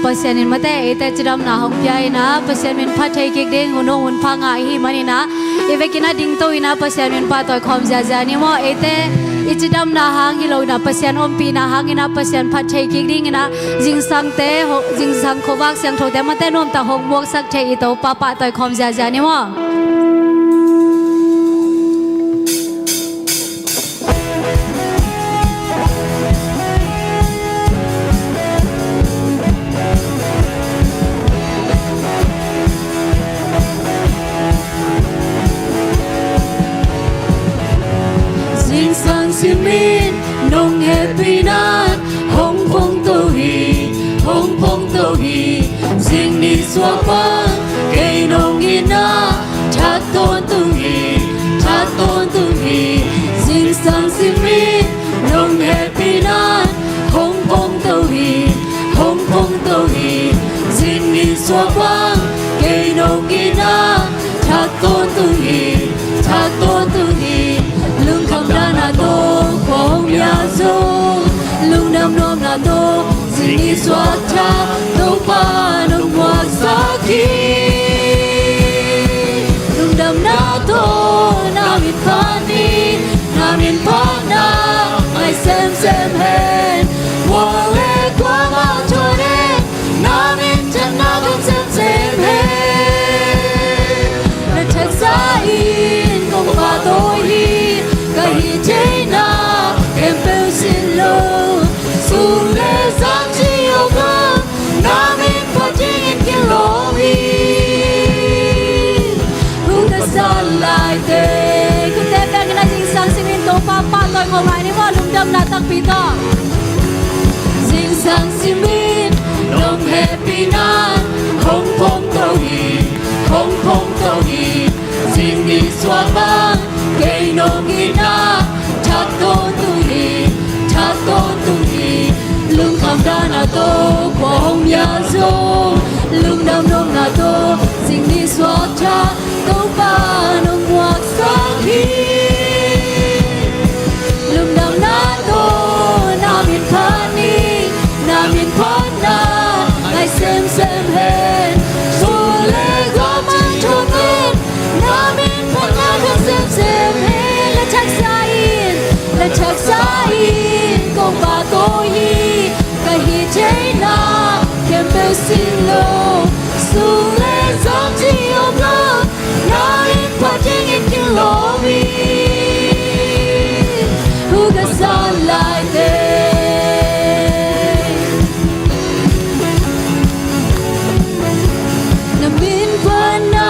pasien in mate ete chidam na hong piai na pasien min pha thei kek ding huno hun pha nga hi mani na evekina ding to ina pasien min pa toy khom ja ja ni mo ete ichidam na hang hi lo na pasien om pi na hang ina pasien pha thei kek ding ina jing sang te ho jing sang khowak sang tho te mate nom ta hong muak sak thei i to pa pa toy khom ja ja ni mo Simin nong happy na hong phong to hi sing ni swa pa kay nong ina chat ton tu hi sing sang simin nong happy na hong phong to hi sing ni swa pa kay nong ina chat ton tu hi lung kham da na to khom ya zo lung nam nom na to sing swat cha Topa nong wa sa ki lung dam na to na min pa na ai sem hen wa le kwa ma cho ne na min chan na kom sem hen na cha sa in kong pa to hi hi chế na khempeuh xin lo su le sang chi o ga na min pa jing in lo hi hu da sa lai te ku te ta na jing sang simin to pa pa toy ngo mai ni mo lum dam na tak pi to jing sang simin nong happy na hong phong to hi jing ni swa bang kay nong ina chat ton tu hi lung kham da na to kwa hong ya zo lung dam nom na to sing ni swa cha Topa nong wa sa hi lung dam na to na min pa na ai sem hen so le go ma cho men na min pa na ga sem hen la chak sa in kong ba to hi ka hi chế na khempeuh xin lo su le sang chi o ga na in pa jing in lo vi hu ga sa lai te na min pa na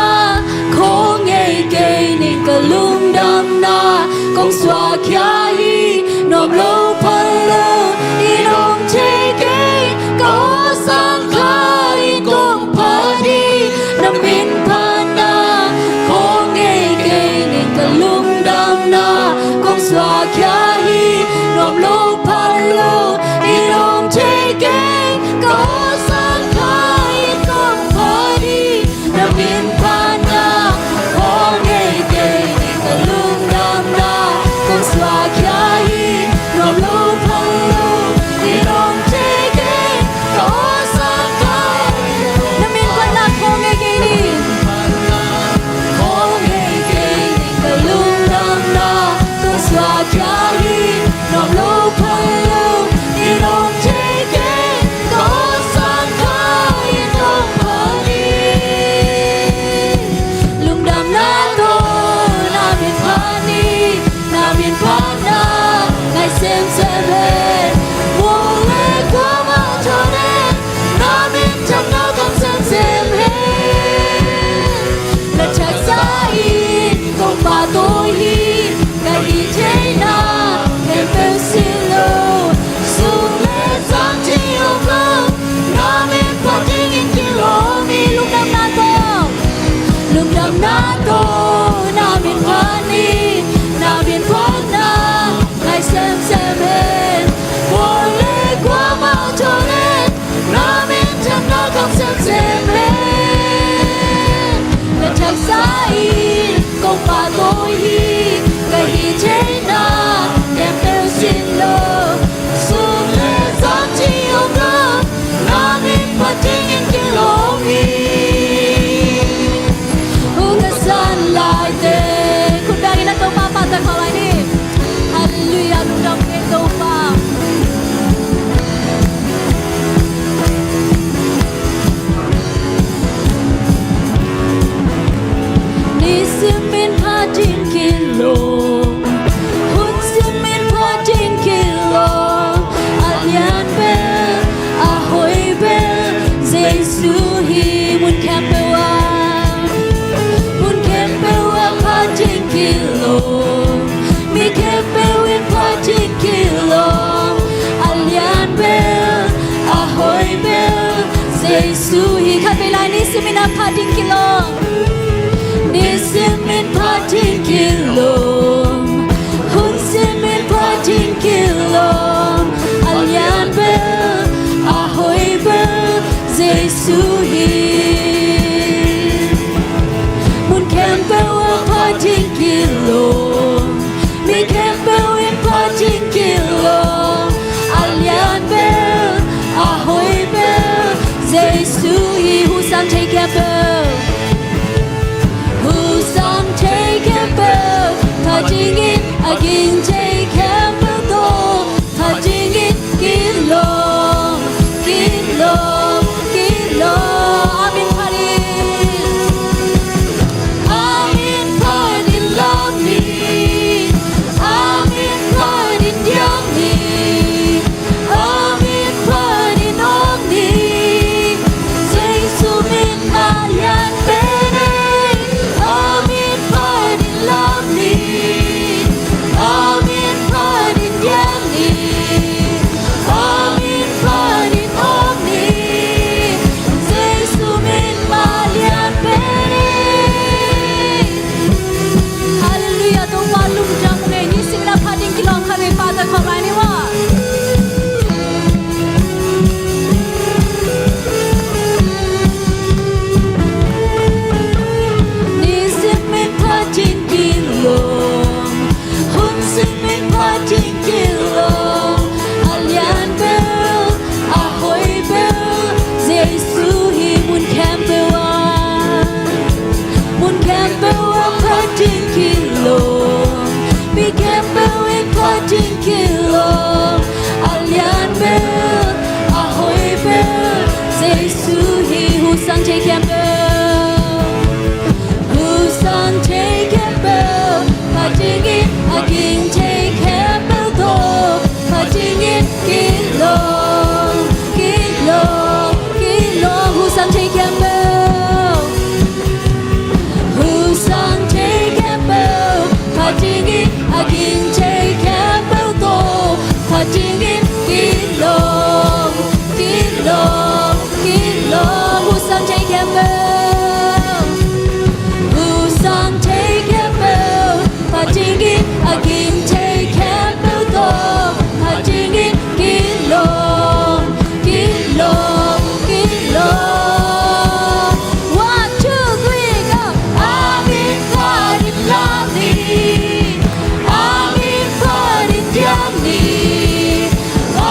ko ngei kei ni ka lung dam na kong SUAHKHIATNA nom lo phan lo in om che ke ko sang khai kong pa di nam min phan na ko ngei ke ni ka lung dam na kong SUAHKHIATNA nom lo phan lo in om che ke ko sang khai kong pa di nam min phan na ko ngei ke ni ka lung dam na kong SUAHKHIATNA nom lo phan lo in om che ke ko sang khai nam min phan na ko ngei ke ni ka lung dam na kong SUAHKHIATNA nom lo phan lo in om che ke ko sang khai kong pa di lung dam na to na min pa na ai sem hen wo le kwa ma cho ne na min cham na kom sem hen la chak sa in kong pa to hi ka hi chế na khempeuh xin lo su le sang chi o ga na min pa jing in lo mi lung dam na to na min pa na ai sem hen wo le kwa ma cho ne na min cham na kom sem hen la chak sa in kong pa to hi ka hi chế na khempeuh xin lo su le sang chi o ga na min pa Giêsu hi mun khempeuh pa jing kilo mi khempeuh pa jing kilo alian bel ahoy bel Giêsu hi khatไปลายนี้สิมินาpa jing kiloนี่สิมินpa jing kilo hunสิมินpa jing kilo alian bel ahoy bel Giêsu hi mun khempeuh pa jing kilo mi khempeuh pa jing kilo alian bel ahoy bel Giêsu hi hu sam thei khempeuh hu sam thei khempeuh pa jing in agin thei khempeuh to pa jing in kilo Amin parin love me Amin parin young me Amin parin on me Giêsu min alian bene Amin parin love me Amin parin young me Amin parin on me Giêsu min alian bene Hallelujah to walum jam ngai ni simna phading kilom khame father khomai ni wa ni simmin phading kilom hun simmin phading kilom alian bel ahoy bel Giêsu hi mun khempeuh pa jing kilo mi khempeuh pa jing kilo alian bel ahoy bel Giêsu hi hu sang thei khempeuh pa jing in agin thei khempeuh to pa jing in kilo hu sang thei khempeuh pa jing in agin thei khempeuh to pa jing in kilo hu sang thei khempeuh pa jing in agin thei khempeuh to pa jing in kilo 1 2 3 go Amin parin love me Amin parin young me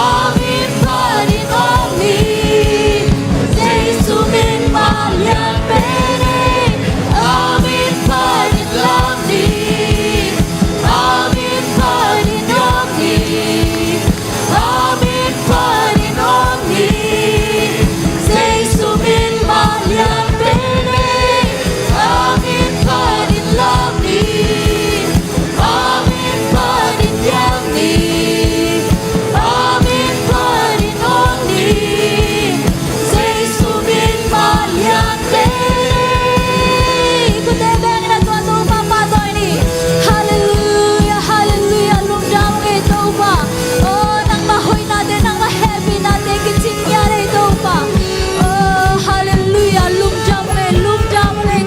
Amin parin on me Giêsu min alian bene Amin parin love me Amin parin young me Amin parin on me Giêsu min alian bene Amin parin love me Amin parin young me Amin parin on me Giêsu min alian bene Ku te beng na tua tu papa toi ni Hallelujah Hallelujah lum dam ngai Topa Oh nang mahoy natin nang ma-happy natin kiching yare Topa Oh Hallelujah lum dam ngai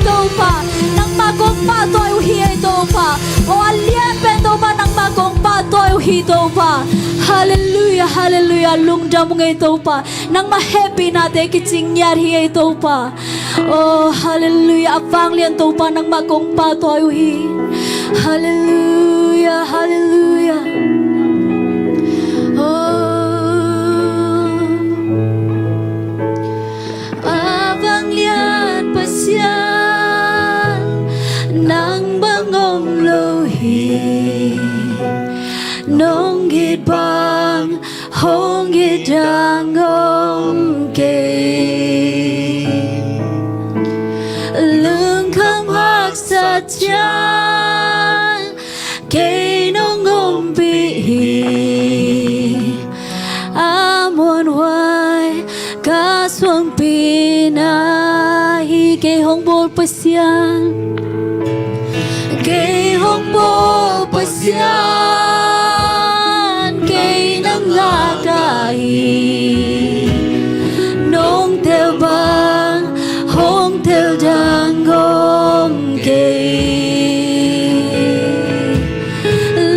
Topa nang magong pa toi uhi ai Topa Oh alian pen Topa nang magong pa toi uhi Topa Hallelujah Hallelujah lum dam ngai Topa nang ma-happy natin kiching yare ai Topa Oh Hallelujah apang lian Topa nang magong pa toi uhi Hallelujah Hallelujah Abang lian pasyan nang bangom lohi nong git bang hong git dangom ke lương khâm hắc sát chan cây nong ngom bi muôn hoài ca pina hi ke hong bol pasyan ke hong bol pasyan ke nang lagai nong theo bang hong theo dang gom ke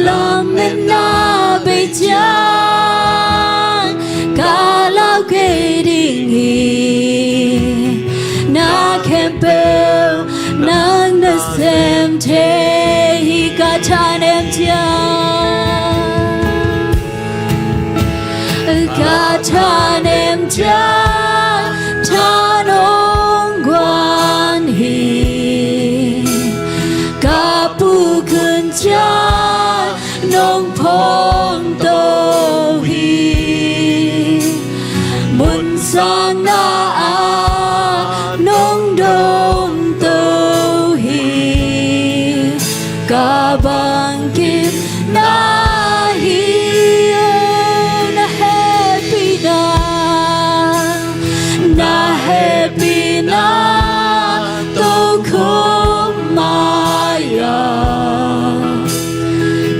lam na be chan ka lao ke ding hi na khempeuh nang na sem the hi ka chan em ka chan em chan ong quan hi ka pu kun chan nong phong to hi mun sang na a nong dong to hi ka bang kim na hi na happy na to khum maya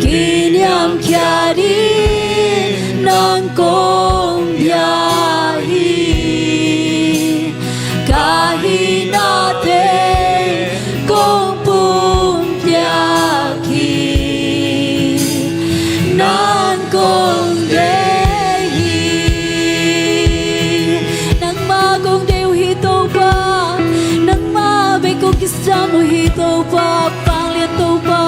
kinyam kya di non kong bia hi ka hi na te kong pum bia ki nan kong de hi nang ma kong deu hi Topa nang ma be kong kisamo hi Topa pang lian Topa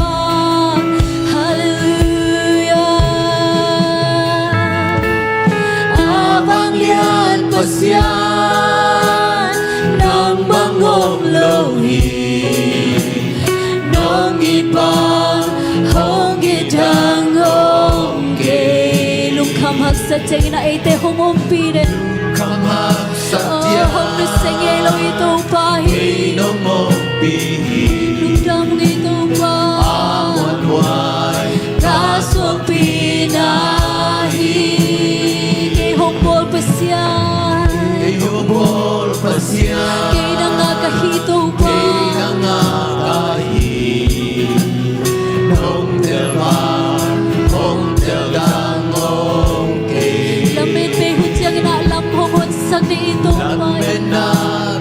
pasyan nang bangong lohi nong ipang hong itang hong ke lung kham hak sa cheng na ate hong om pi de kham hak sa tia hong de seng e lo ito pa hi no mo pi lung dam ito pa amon wai ka suang pi na hi ke hong bol pasyan bol pasyan kay nangakahito pa kay nangakahi nong terbar hong terdangong kay lamin pe hutyang na alam hong sak ni ito pa lamin na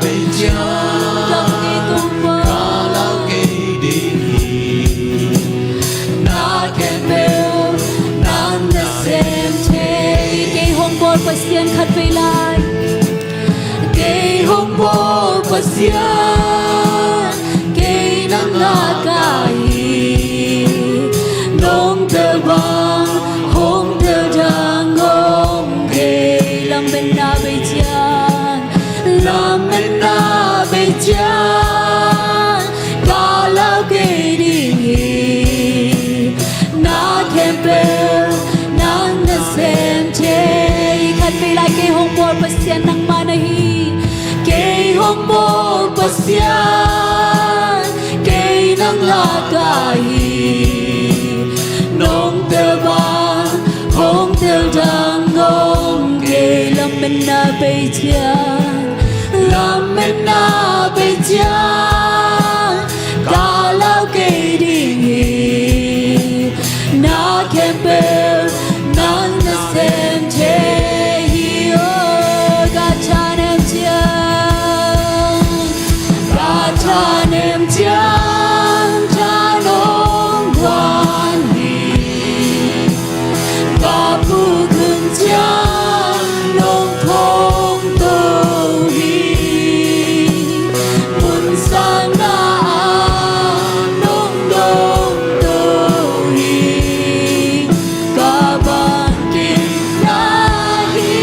bejang dam ito pa kalau kay dihi na khempeuh nang na sem te kay hong bol pasyan khat pe lai hong bol pasyan kay nang lagai nong terbang hong terdang hong kay lam ben na be chan kalau kay ding na khempeuh nang na sem te khat pe lai kay hong bol pasyan nang manahi hong bol pasyan kay nang lagai nong terbang hong terdang hong kay lam men na be chan kalau kay ding na khempeuh nang na sem te hi ga chan em chan em chan ong quan hi ba pu kun chan nong phong to hi mun sang na nong dong to hi ka bang kim na hi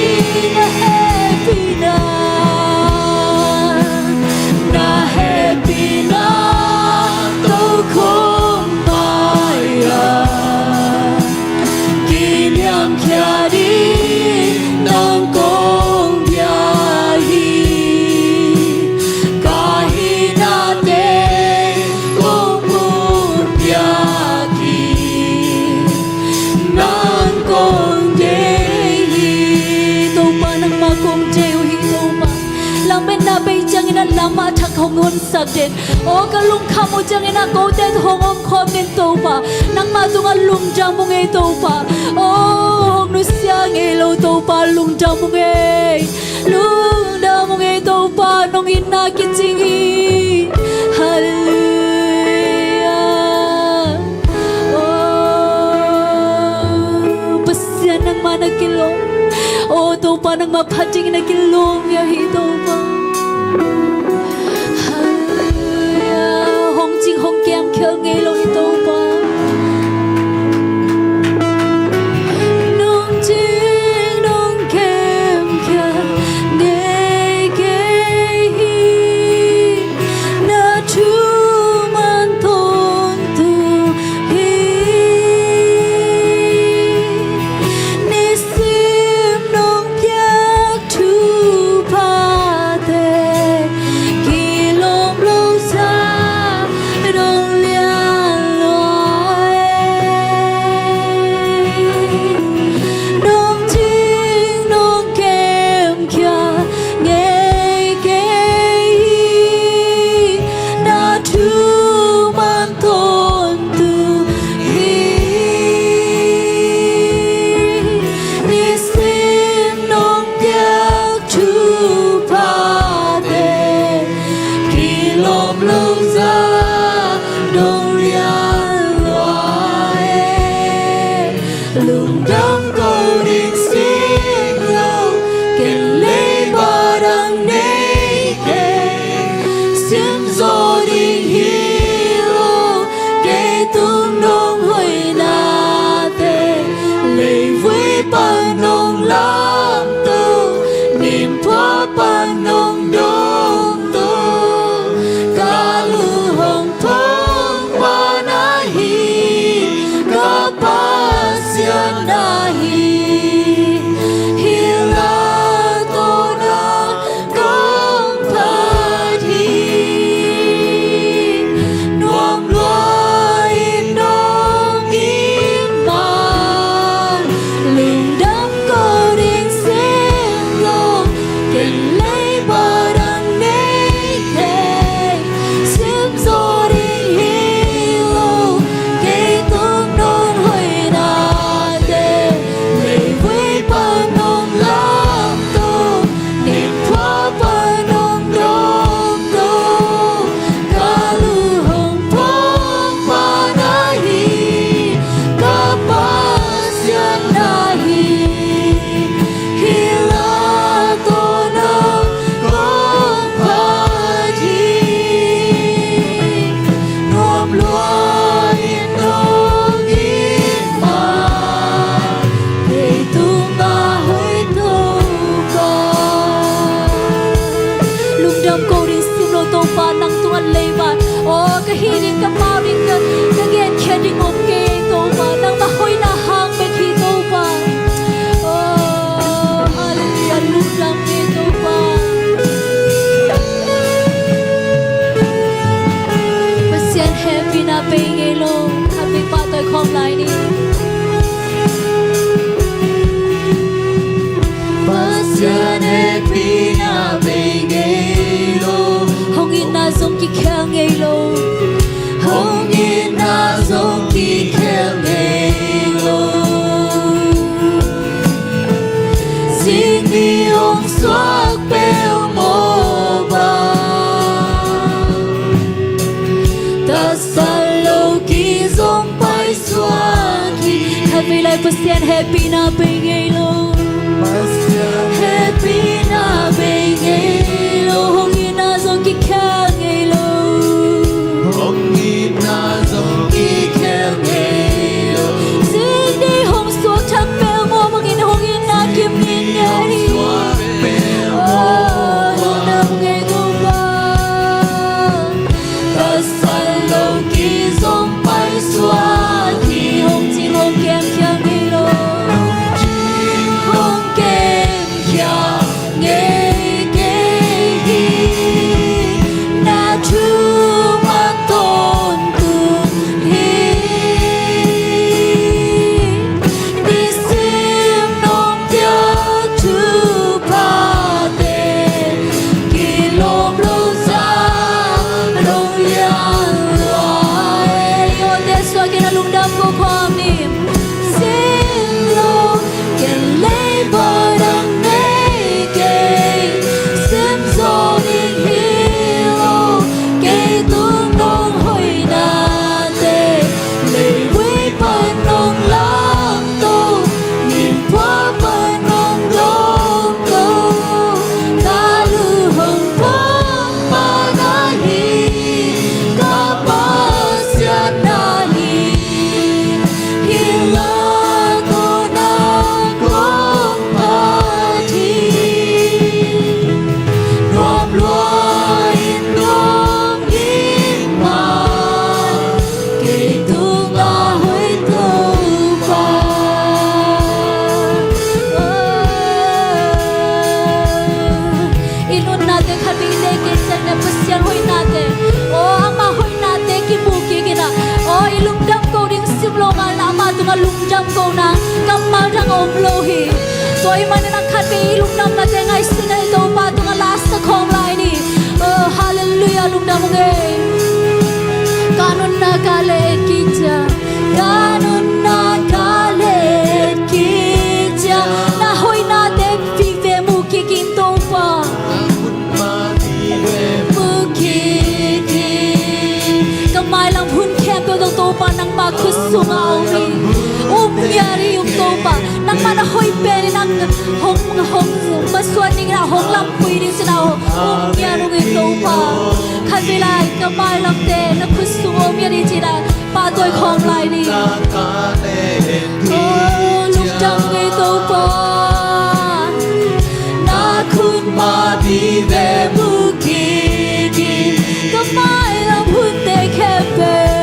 na happy na nang bên na bay chang ina lama thak hong hon sak den o ka lung kham o chang ina ko te hong om khom nen Topa nang ma tunga lung jang mong e Topa o hong nu sia nge lo Topa lung jang mong e lung da mong e Topa nong ina kiching i hallelujah o pasya nang manakilo o Topa nang mapating na kilong ya hi Topa hallelujah hong jing hong kem khel nge lo hi Topa nong jing nong kem khel nge ke hi na chu man ton tu hi ni sim nong yak Thupha te ki lom lo sa dong lian loi nong jing nong kem kya nge ke hi na thu man ton tu hi ni sim nong yak Thupha te ki lom lo sa dong lian loi lung dam ko ding sim lo ken le ba dang nei ke sim zo ding hi lo ke tung nong hoi na te le vui pa nong lam tu nim phua pa nong dong tu ka lu hong thong pa na hi ka pa sia na hi hi la to na kong pa thi nuam loài nong in man lung đam cô đến xem lo ken lấy ba đằng nei thế sim zo ding hi lo ke tung nong hoi na te le vui pa nong lam tu niệm phua pa nong dong tu ka lu hong phong pa na hi ka pa sia na hi hi la to na kong pa thi nuam loài nong in ma để tu ma hoi Topa lung dam ko rin sim lo Topa nang tuan lei ba o ka hi ding ka ma ding ka gen khen ding om ke Topa nang ma hoi na hang be hi Topa oh hallelujah lung dam ke Topa pasian happy na pe nge lo happy pa toy khom lai ni pasian happy na bege lo hong in na zong ki khel nge lo hong in na zong ki khel nge lo xin đi ong xoak beo mo ba ta sa lo ki zong pai xoa ki happy life pasian happy na pe nge lo pasian happy na pe nge lo hong in na zong ki khel nge lo hong in na zong ki khel nge lo xin đi hong suak thak beo mo mang in hong in na kim in nge hi xoak beo mo oh nam nge Topa ta sa lo ki zong pai xoa ki hong jing hong kem khel nge lo nong chi te khabi le ke chang na pasyan hoi na te o ama hoi na te ki bu ki kina o ilung dam ko ding sim lo ma na ma tu ma lung dam ko na kam ma rang om lo hi toy man na khabi ilung dam na te ngai sin ai to pa tu ma last ta khom lai ni hallelujah lung dam nge kanun na ka le ki cha kanun na ka le ki cha na hoi na te vi ve mu ki kin to pa mu ki ki kamai lang hun khem to to pa nang ma khus su ma mi yari to pa nang ma na hoi pe ni nang hong ma suan ni na hong lam pui ni sa na yaru ngi to pa khan vi lai kamai lang te na khus su mi yari chi da pa toy khom lai ni lúc trăng ngi to pa na khun ma đi về mu ki ki kamai lang hun te khempeuh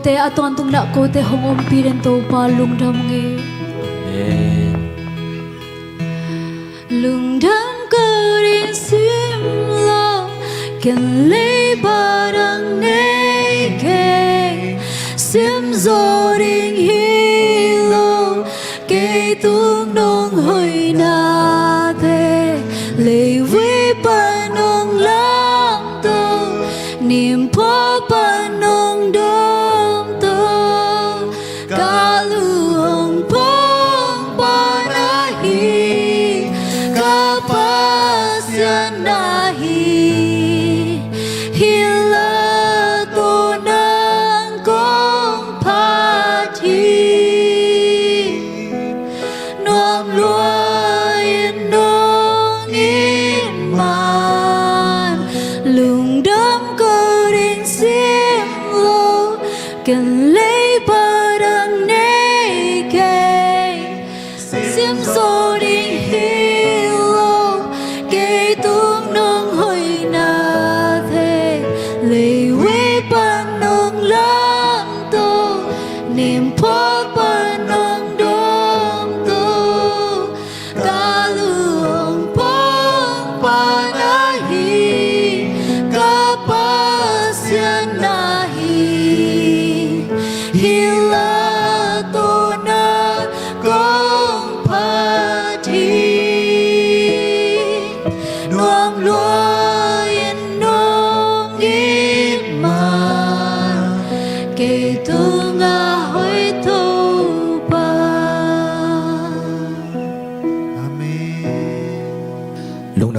te aton tung na ko te hong om piren to pa lung dam nge lung dam ko rin sim lo ken le barang nei ke sim zo ring hi lo ke tung nong hoi na te le we pa nong lang to nim po pa nong do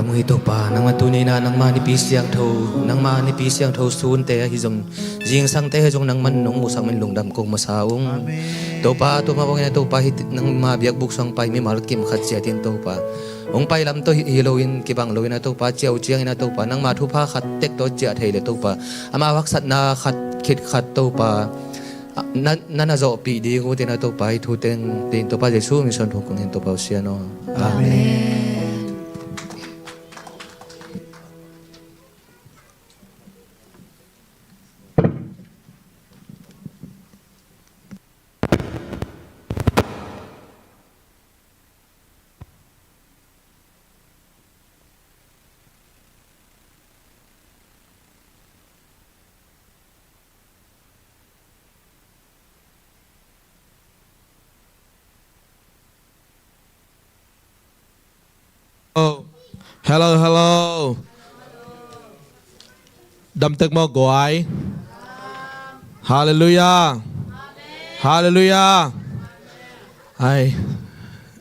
ประมุขตัวป่านางมาตุนีนานางมานิปีเสียงโทนางมานิปีเสียงโทซูนเตะฮิจงจิงสังเตะจงนางมันนงมุสังมันลงดำกงมาสาวงตัวป่าตัวมาบอกไงตัวป่าฮินางมาเบียกบุกสังไปมีมาลกิมขัดเจียตินตัวป่าองไปลำตัวฮิโลวินกิบังโลวินตัวป่าเจียวเจียงนะตัวป่านางมาทุพาขัดเต็กตัวเจียเทเลตัวป่าอามาวักสัตนาขัดขิดขัดตัวป่านั่นน่ะจะปีดีกูที่น่าตัวป่าทุเต็งตีนตัวป่าเจสูมิสันทุกคนเห็นตัวป่าเสียเนาะอาเมนHello đâm tức mò gọi Hallelujah Hallelujah ai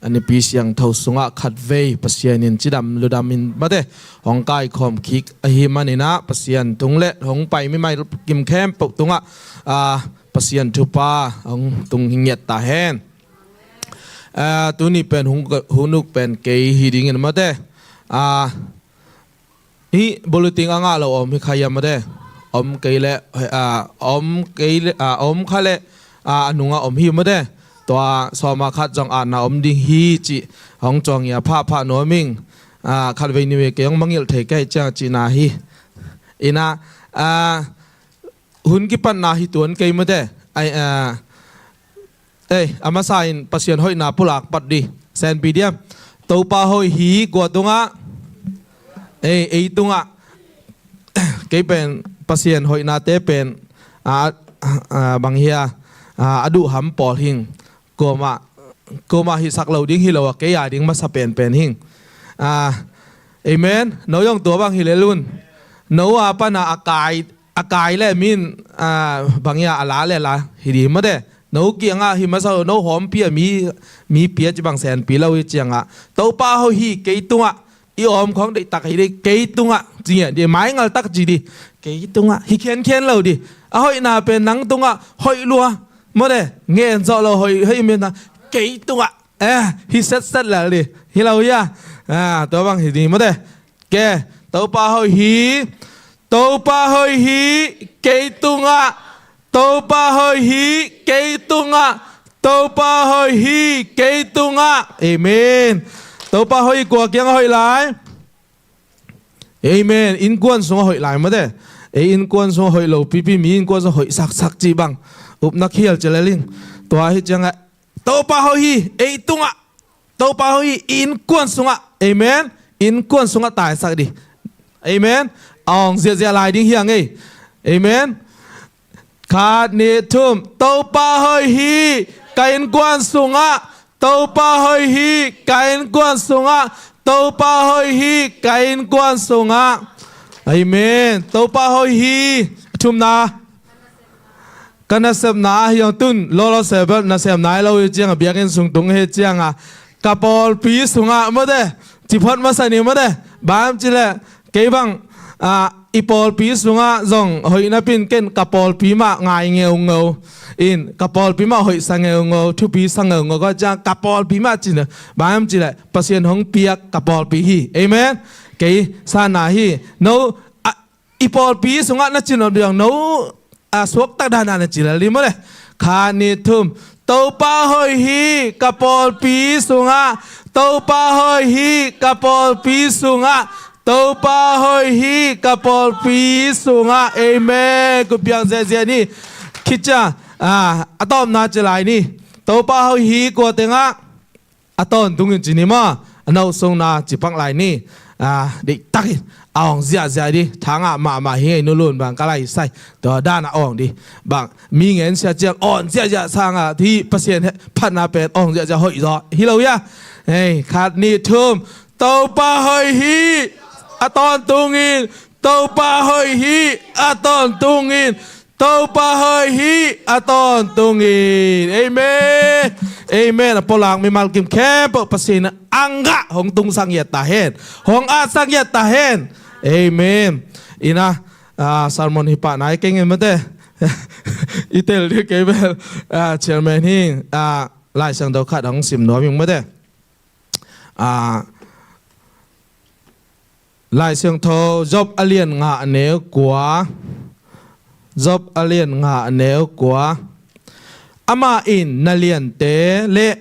anh ấy biết rằng thâu sung á khát về pasian in chỉ đâm lưu đâm in mà thế hong kai khom kick ahi manina pasian tung lệ hong pai mi mai kim kem pok tung á pasian Thupha hong tung hinget ta hen tu ni pen hunuk pen kei hiding in mà thế hi boluting anga lo om hi khaya ma de om keile om khale anunga om hi ma de to soma khat jong na om ding hi chi hong chong ya pha no ming khat ve ni we ke ong mangil the kai cha chi na hi ina hun ki pan na hi tuan ke ma de ai ama sain pasien hoi na pulak pat di sen pdm Topa hoi hi gwa tunga tunga cái pen pasien hoi na te pen bang hia adu ham pol hing koma hi sak lo ding hi lo ke ya ding ma sa pen hing amen no yong tua bang hi le lun no pa na akai le min bang ya ala le la hi di ma de nấu kia ngà hi mà sao nấu hóm pia mi pia chỉ bằng sen pi lâu chi ngà tàu pa ho hi cây tung ạ i om khong để tắc hi đi cây tung ạ chỉ nhận để máy ngal tắc gì đi cây tung ạ hi khen lâu đi hoi na bên nắng tung ạ hoi lúa mà đây nghe rõ là hoi hoi miền na cây tung ạ hi set là đi hi lâu ya tàu bằng hi đi mà đây ke tàu pa ho hi cây tung ạ Topa hoi hi cây tunga Topa hoi hi cây tunga amen Topa hoi qua kiang hoi lại amen in quan sung hoi lại mà đấy in quan sung hoi lâu pi mi in quan sung hoi sak chi bang up nak hial chale ling tua hi chang Topa hoi hi tunga Topa hoi in quan sung amen in quan sung tai sak đi amen ong zia lại ding hiang ấy amen khát ni thum Topa hoi hi kain quan sunga Topa hoi hi kain quan sunga Topa hoi hi kain quan sunga amen Topa hoi hi thum na kana sep na hiang tun lo sebel na sem nai lo chiang biakin sung tung he chiang kapol pi sunga ma de chi phot ma sani ma de bam chi le ke bang ipol pi sunga zong hoi na pin ken kapol pi ma ngai ngeu in kapol pi ma hoi sang ngeu thu pi sang ngeu ko cha kapol pi ma chin bam chi le pasien hong piak kapol pi hi amen ke sa na hi no ipol pi sunga na chin odong no suok tak dan na chi le li mo le kha ni thum Topa hoi hi kapol pi sunga Topa hoi hi kapol pi sunga Topa hoi hi kapol pi sunga amen ku piang zia ni kicha atom na chalai ni Topa hoi hi ko tenga aton tungin chini ma anau song na chipang lai ni de takin aong zia di thanga ma hi no lun bang kalai sai to da na ong di bang mi ngen sia chiang on zia sang thi pasien phat na pen ong zia hoi zo hi lo ya hey khat ni thum Topa hoi hi aton tungin Topa hoi hi aton tungin Topa hoi hi aton tungin amen เอเมนปลางมีมาลกิมแค่เปิดภาษีนะอังกะของตุงสังเยตาเฮนของอาสังเยตาเฮนเอเมนอินะซาลมอนฮิปะนายเก่งเงินมาเต้อีเตลที่เก็บเชลแมนฮิงไล่สังดอกขัดของสิมหนัวมิงมาเต้ไล่เสียงโทจบอเลียนงาเนื้อกว่าจบอเลียนงาเนื้อกว่าอามาอินนาเลียนเตเละ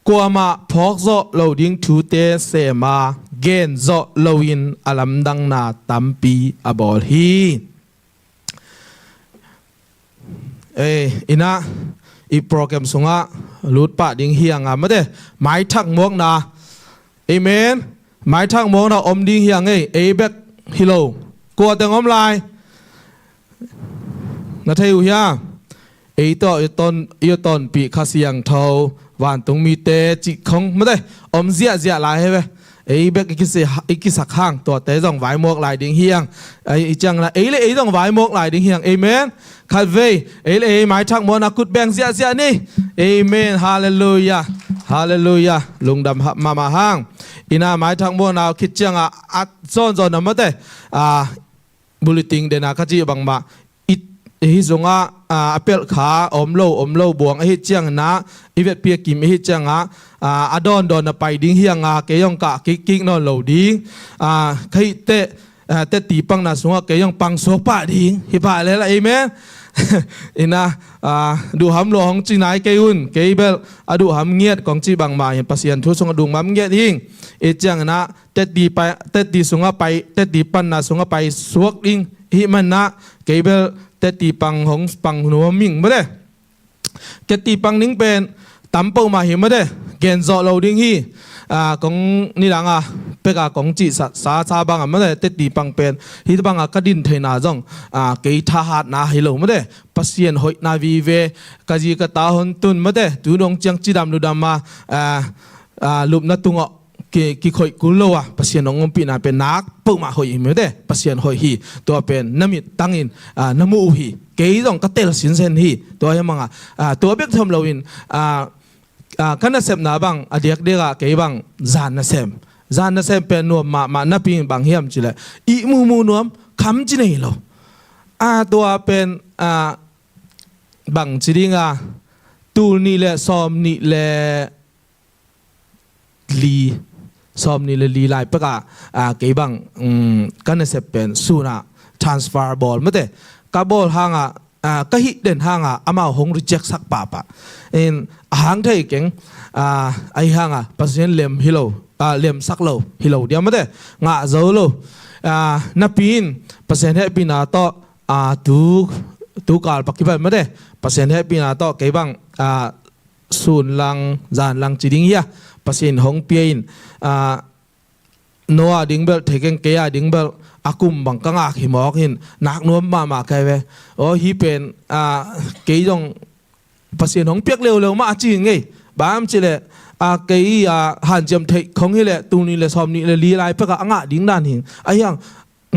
กว่ามาพอกโซโลดิ้งทูเตเสมาเกนโซโลวินอลัมดังนาตัมปีอบอลฮีอินะอีโปรแกรมสงะลุดปะดิ้งเฮียงอ่ะไม่ได้หมายทักมวงนาเอเมนหมายทักมวงนาอมดิ้งเฮียงเอเบกฮิโลกลัวแต่งอมลายนาเทียวเฮียไอต่อตอนปีข้าเสียงเท่าวันตรงมีเตจิของไม่ได้อมเสียลายให้ไหมไอเบกอีกสักข้างตัวเตต้องไหวหมวกลายดิ้งเฮียงไอจังละไอเลยต้องไหวหมวกลายดิ้งเฮียงเอเมนขัดเวไอเลยหมายทักมวงนักกุดแบงเสียนี่เอเมนฮาเลลูยาฮาเลลูยาลุงดำมาห้างอินาหมายทักมวงนาคิดจังอัดซ้อนนั่นไม่ได้บุลติงเดนาขจีบังมาฮิซงอาเปิลขาอมโลบวงฮิจังนะอีเวทเปียกิมฮิจังอดอนไปดิ้งเฮียงเกยองกะกิ๊กนอนโลดิ้งใครเตตีปังนาสงเกยองปังโซปะดิ้งฮิปะเลยละเอเมนอินะดูหำหลวงจีนายเกยุนเกยเบลดูหำเงียดของจีบังมาเห็นปัสยันทุสงดุงมัมเงียดหิงเอจังนะเตตีสงไปเตตีปันนาสงไปสวกดิ้งฮิมันนะเกยเบลเตตีปังของปังหัวมิงไม่ได้เกตีปังนิ่งเป็นตั้มเป้ามาเห็นไม่ได้เกณฑ์จอเราดิ้งฮีของนี่หลังเป็กของจีสาบังไม่ได้เตตีปังเป็นฮิตบังกระดินเทนาจงเกยทหารนาฮิโลไม่ได้ปัสยันหอยนาวีเวกจีกตาหนตุนไม่ได้ดูน้องจังจีดำดูดำมาลุบนัตุงกี่คอยกุลวะปัสยันองปีนาเป็นนักเป้ามาหอยไม่ได้ปัสยันหอยฮีตัวเป็นน้ำมิตังอินน้ำมูฮีเกยจงกระเตลสินเซนฮีตัวยังมังตัวเบ็กทำเราอินกันนัเซมนาบังอดีตเด็กเกยบังจานนัเซมเป็นนวมมานับปีบังเฮียมจิเลอีมูนวมคำจิเนโลตัวเป็นบังจิดิงตูนี่แหละซอมนี่แหละลีซอมนี่แหละลีไลปะกะเกยบังกันนัเซมเป็นสูน่า transfer ball ไม่ได้กับบอลห่างก็ฮิตเด่นห่างอามาหงรีเจ็คสักป่าห่างเท่าเก่งไอห่างปัสยันเลียมฮิโลเลียมสักโลฮิโลเดียวไม่ได้งะโจโลนับปีนปัสยันเฮปีนาโตตูกาลปักกิบันไม่ได้ปัสยันเฮปีนาโตเก็บังศูนย์ลังจานลังจีดิงเฮียปัสยันหงเปียนโนอาดิงเบลเทกันเกียดิงเบลอากุมบังกังอาหิมอกหินนักนวมมาใครเวโอ้ฮีเป็นเกยจงปัสยันของเปียกเร็วมาจริงไงบ้ามจิเลเกยหันจำเทของนี่แหละตูนี่แหละซอมนี่แหละลีไลเพื่อกงาดิ้งด้านหิงไอ้ยัง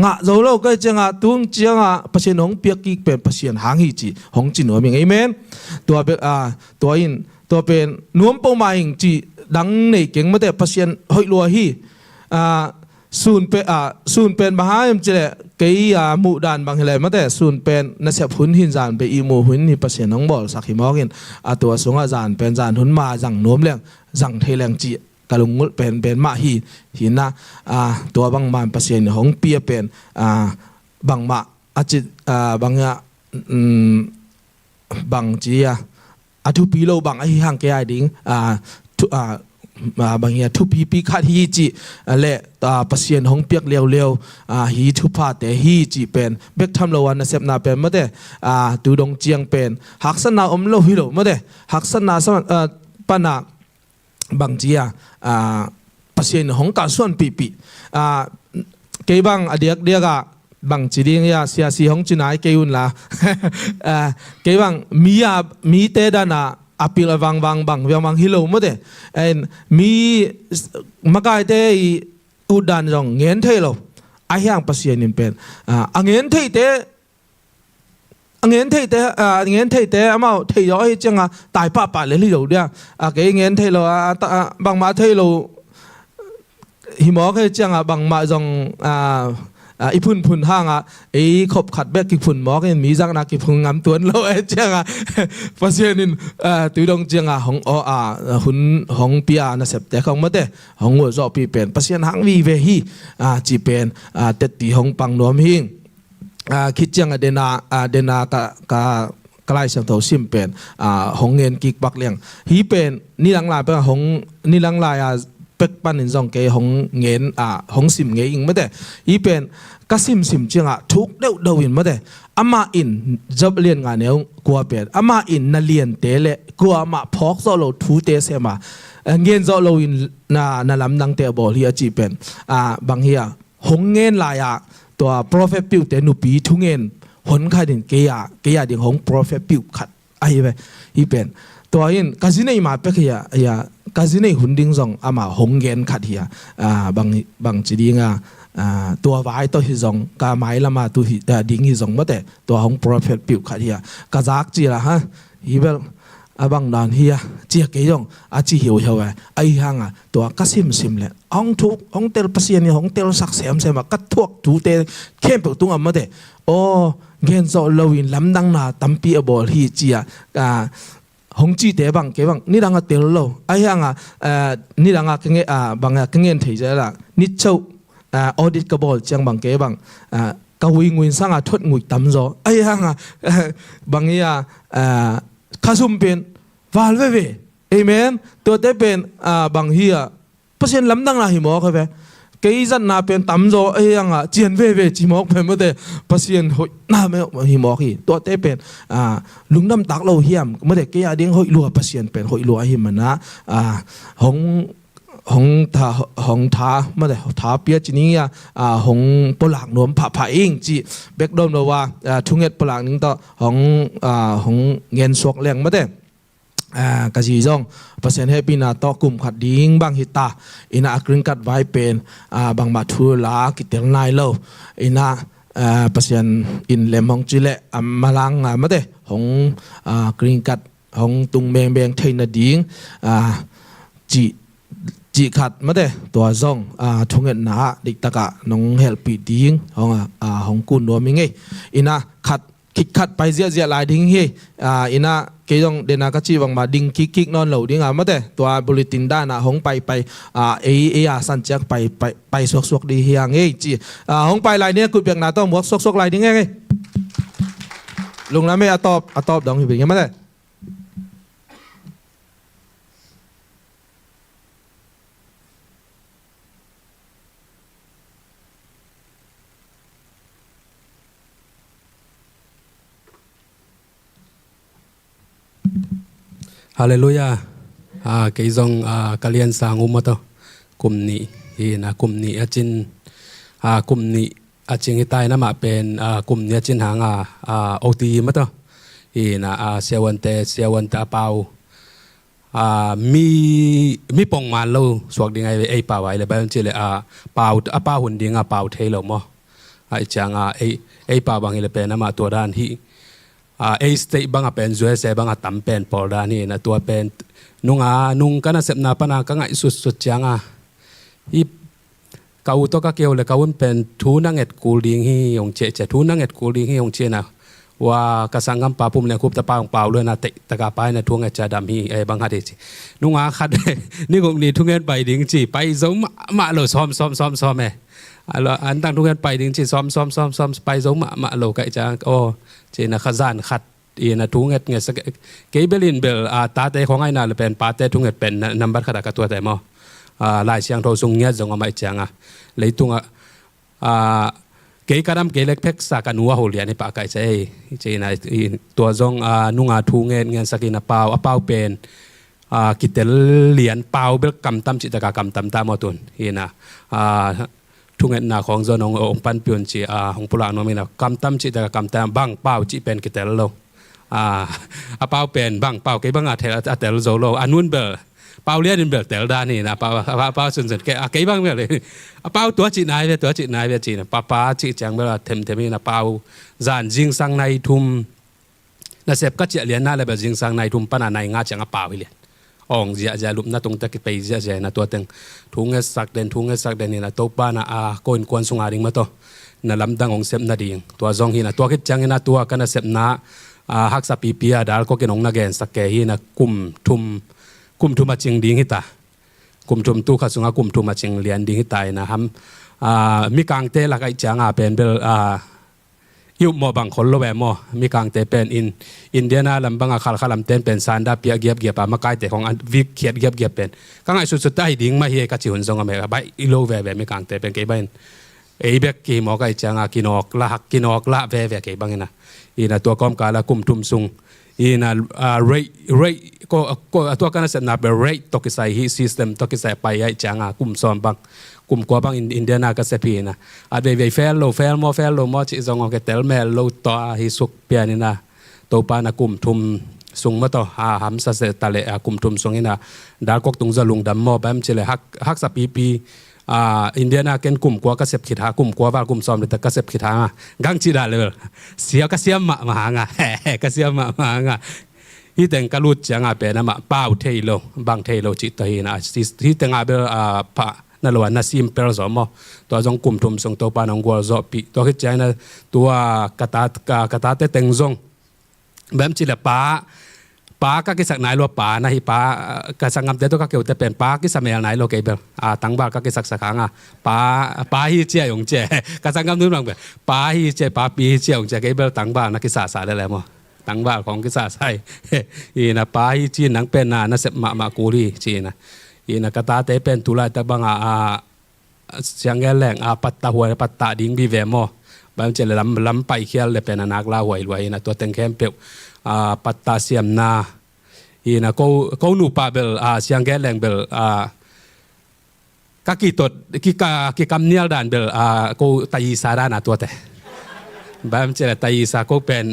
งะโจโลก็จะงะตุงจะงะปัสยันของเปียกกีเป็นปัสยันหางหิจีของจินหัวมิงไอเมนตัวเป็นตัวอินตัวเป็นนวมเป้าหมายจีดังในเก่งมาแต่ปัสยันหอยลัวฮีศูนย์เป็นมหาเอ็มเจเลเกยมูดานบางเหล่มาแต่ศูนย์เป็นนักเสียหุ่นหินจานไปอีมูหุ่นนี่เปอร์เซ็นต์น้องบอลสักหิมอกินตัวสงอาจารย์เป็นจานหุ่นมาจังโน้มเลี้ยงจังเทแรงจีกะลุงเป็นมาหินนะตัวบางมันเปอร์เซ็นต์ของเปียเป็นบางมาอาจิตบางบางจีทุปีโลบางไอห่างแก่ดิ้งบางอย่างทุปีขัดฮีจีเละปัสยันของเปียกเลี้ยวฮีทุพาแต่ฮีจีเป็นเบกทำละวันนะเสพนาเป็นไม่ได้ตูดงเจียงเป็นหักสนาอมโลฮิโลไม่ได้หักสนาสมันปนาบางจีปัสยันของการส่วนปีเกี่ยบังอดีตเดียกบางจีดิงยาเสียสีของจีนายเกี่ยุนละเกี่ยบังมีเตดานาอาปิลวังฮิโลไม่ได้มีมาไกเตอุดานจงเงินเทโลไอ้ยังปัสยันนี่เป็นเงินเทเต nghiền thấy thế nghiền thấy thế mà thấy rõ hay chăng tài pa lấy lý đầu đi cái nghiền thấy lo bằng mà thấy lo hi mò cái chăng bằng mà dòngอีพุ่นพุ่นห้างไอ้ขบขัดแบกกี่พุ่นหมอกันมีจังนักกี่พุ่นงำตัวเราไอ้เจ้าภาษาหนึ่งตัวดงเจ้าของหุ่นของปีอานะเสพแต่ของมาเต้ของหัวจอปีเป็นภาษาหางวีเวฮีจีเป็นเต็ดตีของปังนวมหิงคิดเจ้าเดนากกลายเสียงเท่าซิมเป็นของเงินกิกบักเลี้ยงฮีเป็นนี่หลังลายเป็นของนี่หลังลายเป็กปันนินจงเกยของเงินของสิมเงยอิงไม่ได้อีเป็นก็สิมจังทุกเดือดวินไม่ได้อามาอินจับเลียนงานเนี้ยกลัวเป็นอามาอินนั่นเลียนเตะเละกลัวมาพอกโซโลทูเตะเสมาเงินโซโลอินน่าลำดังเตะบอลที่อาจีเป็นบางเฮียของเงินลายตัวโปรเฟสปิวเตนุปีทุเงินหนขัดดินเกียดิ่งของโปรเฟสปิวขัดไอ้ไปอีเป็นตัวอินกาซินีมาเป็กเฮียกาซินีหุ่นดิ้งซองอามาหงเงินขัดเฮียบางจีดิ้งตัววายตัวฮิซองกาไม้ละมาตัวดิ้งฮิซองมาแต่ตัวของโปรเฟสปิวขัดเฮียกาซักจีละฮะฮีเบลบางดานเฮียเจียกยองจีเหี่ยวไว้ไอ้ห่างตัวกาซิมเลยห้องทุกห้องเตลปัสยานี่ห้องเตลสักเสมกัดทวกทูเตเข้มเปิดตุ้งมาแต่โอ้เงินโซลวินลำดังนาตัมปีอบอลฮีเจียหงจีเตบังเกบังนี่ดังเตลโลไอ้ยังนี่ดังเงี้ยบางเงี้ยถี่ใจละนิดเช่าออดิตกบอลจังบังเกบังกวิงวินสังทดงุยตั้มโซไอ้ยังบางเงี้ยข้าซุ่มเป็นวาลเวเอเมนตัวเตเป็นบางเฮียเปอร์เซ็นต์ลำดังนาหิมอครับเว้เกี่ยจันนาเป็นตั้มโซไอ้ยังเจียนเวจิมอกเป็นเมื่อเดเปอร์เซ็นต์หอยน่าไม่หิมอกี่ตัวเตเป็นลุงน้ำตักเราเฮียมเมื่อเดเกี่ยดิ้งหอยลัวเปอร์เซ็นต์เป็นหอยลัวหิมนะของท้าเมื่อเดท้าเปียจีนี้ของปลักนวมผ่าเองจีเบกดมเราว่าทุ่งเงินปลักนึงต่อของเงินสวกแรงเมื่อเดกะจีจงเปอร์เซ็นต์ให้ปีนาต่อกลุ่มขัดดิ้งบางฮิตาอินาอักริงกัดไว้เป็นบางมาทูลากิเตลนายโลอินาเปอร์เซ็นต์อินเลมของจิเลมาลังมาเดของกริงกัดของตุงเบงเทนดิ้งจีขัดมาเดตัวจงทุ่งเงินหนาดิกตะกะน้องเฮลปีดิ้งของกุนนัวมิงเออินาขัดไปเสียลายดิ้งเฮอินาเกี่ยงเดนากจีบังมาดิ้งคิกนอนเหล่าดิ้งมาเดตัวบุลิตินด้านะหงไปสันจักไปสวกดีเฮียงเอจีหงไปลายเนี้ยกุดเบียงนาต้องหมวกสวกลายดิ้งไงลุงแล้วไม่ตอบดองหิบยังไม่ได้ฮาเลลูยาเกี่ยงกาเลียนสางุมตัวกลุ่มนี้นะกลุ่มนี้อาจินกลุ่มนี้อาจิงที่ใต้นั่นมาเป็นกลุ่มนี้อาจินหางโอทีมาตัวนะเสียวันเตเปามีปองมาลูสวกดีไงไอ้ป่าวไว้เลยแบบนี้เลยป่าวหุ่นดีงป่าวเทลมั้งไอ้จังไอ้ป่าวบางทีเลยเป็นนั่นมาตัวด้านที่ไอ้สเตย์บางเป็นจวยเสบางตั้มเป็นปอดานี่นะตัวเป็นนุ่งกันนะเสพนาปนาก็ง่ายสุดจังอีเขาตัวก็เกี่ยวเลยเขาเป็นทูนังเอ็ดกูลิงฮียงเจทูนังเอ็ดกูลิงฮียงเจนะว่ากระสังกำปาปุ่มเนี่ยคุบตะปาของเปล่าเลยนะตะกาไปนะทุ่งเอ็ดจะดำฮีไอ้บางฮัดจีนุ่งขัดนี่คงนี่ทุ่งเอ็ดไปดิ้งจีไปซ้อมมาเลยซ้อมเออันตั้งทุ่งเอ็ดไปดิ้งจีซ้อมไปซ้อมมาเลยก็จะโอ้เจนะขจานขัดนะทุ่งเอ็ดเงี้ยสักเกย์เบลินเบลตาเตของไอ้น่าเลยเป็นปาเตทุ่งเอ็ดเป็นนัมเบอร์ขนาดกับตัวแต่มอลายเสียงโทรส่งเงี้ยจงเอามาจังเลยทุ่งเกย์กระดำเกย์เล็กเพ็กสักนัวหัวเลียนในปากไก่ใจเจนะตัวจงนุ่งทุ่งเอ็ดเงี้ยสักนะเปล่าเป็นกิเตเลียนเปล่าเบลกำตั้มจิตกากำตั้มตามอตุนนะทุ่งเอ็ดนาของจนองปันเปียนจีของปุระนมีนะกำตั้มจิตกากำตั้มบังเปล่าจีเป็นกิเตลโลเปล่าเป็นบังเปล่าเกย์บังอาเทลโซโลอันนู้นเบลเปล่าเลี้ยนเบลเตลดานี่นะเปล่าสุนเกย์บังเบลเลยเปล่าตัวจีนายเวจีนะป้าจีจังเบลเทมนี่นะเปล่าจานจิงสังในทุ่ม na sep ka chia lian na le ba jing sang nai thum pana nai nga changa pa wi lian ong zia zia lup na tung ta ki pe zia zia na to teng thunge sak den ni na to pa na a koin kwan sunga ring ma to na lam dang ong sep na ding to zong hi na to ki chang na to kana sep na hak sa pi pia dal ko kenong na gen sak ke hi na kum thum ma ching ding hi ta kum thum tu kha sunga kum thum ma ching lian ding hi ta na ham mi kang te la kai changa pen bel yêu mò bằng khol lo ve mo mi kang te pen in Indiana lam banga khal khalam ten pen sanda pia giap pa ma kai te khong an vik khiat giap pen ka ngai su tai ding ma hi ka chi hun zong me bai ilo ve mi kang te pen ke ban ei bek ki mo kai changa kinok la ve ke bangena ina to kom ka la kum tum sung ina rate ko to kana set na be rate to ki sai hi system to ki sai pai ai changa kum som bang kum ko bang Indiana ka sepi na at ve fel lo mo chi zong ke tel mel lo to hi suk pianina to pa na kum thum sung ma to ham sa se tale kum thum sung ina dar kok tung za lung dam mo bam chile hak sa pi Indiana ken kum ko ka sep khitha kum ko ba kum som le ta ka sep khitha gang chi da le sia ka sia ma nga ka sia ma nga hi teng ka lut changa pe na ma pau theilo bang theilo chi to hi na hi teng a be pa na lo na sim per zo mo to jong kum thum song to pa nong gol zo pi to hi china to kata te teng zong bam chi le pa ka ki sak nai lo pa na hi pa ka sangam te to ka ke te pen pa ki samel nai lo ke bel tang ba ka ki sak sakanga pa hi che yong che ka sangam nu lang be pa hi che pa pi che yong che ke bel tang ba na ki sa le mo tang baของki sa sai ina pa hi chi nang pen na sep ma ku ri chi na ina kata te pen tu la ta bang siang el leng patta huai patta ding bi ve mo bam che lam pai khial le pen anak la huai luai na to teng khem pe patta siam na ina ko nu pa bel siang el leng bel ka ki tot ki kam nial dan bel ko tai sa da na to te bam che tai sa ko pen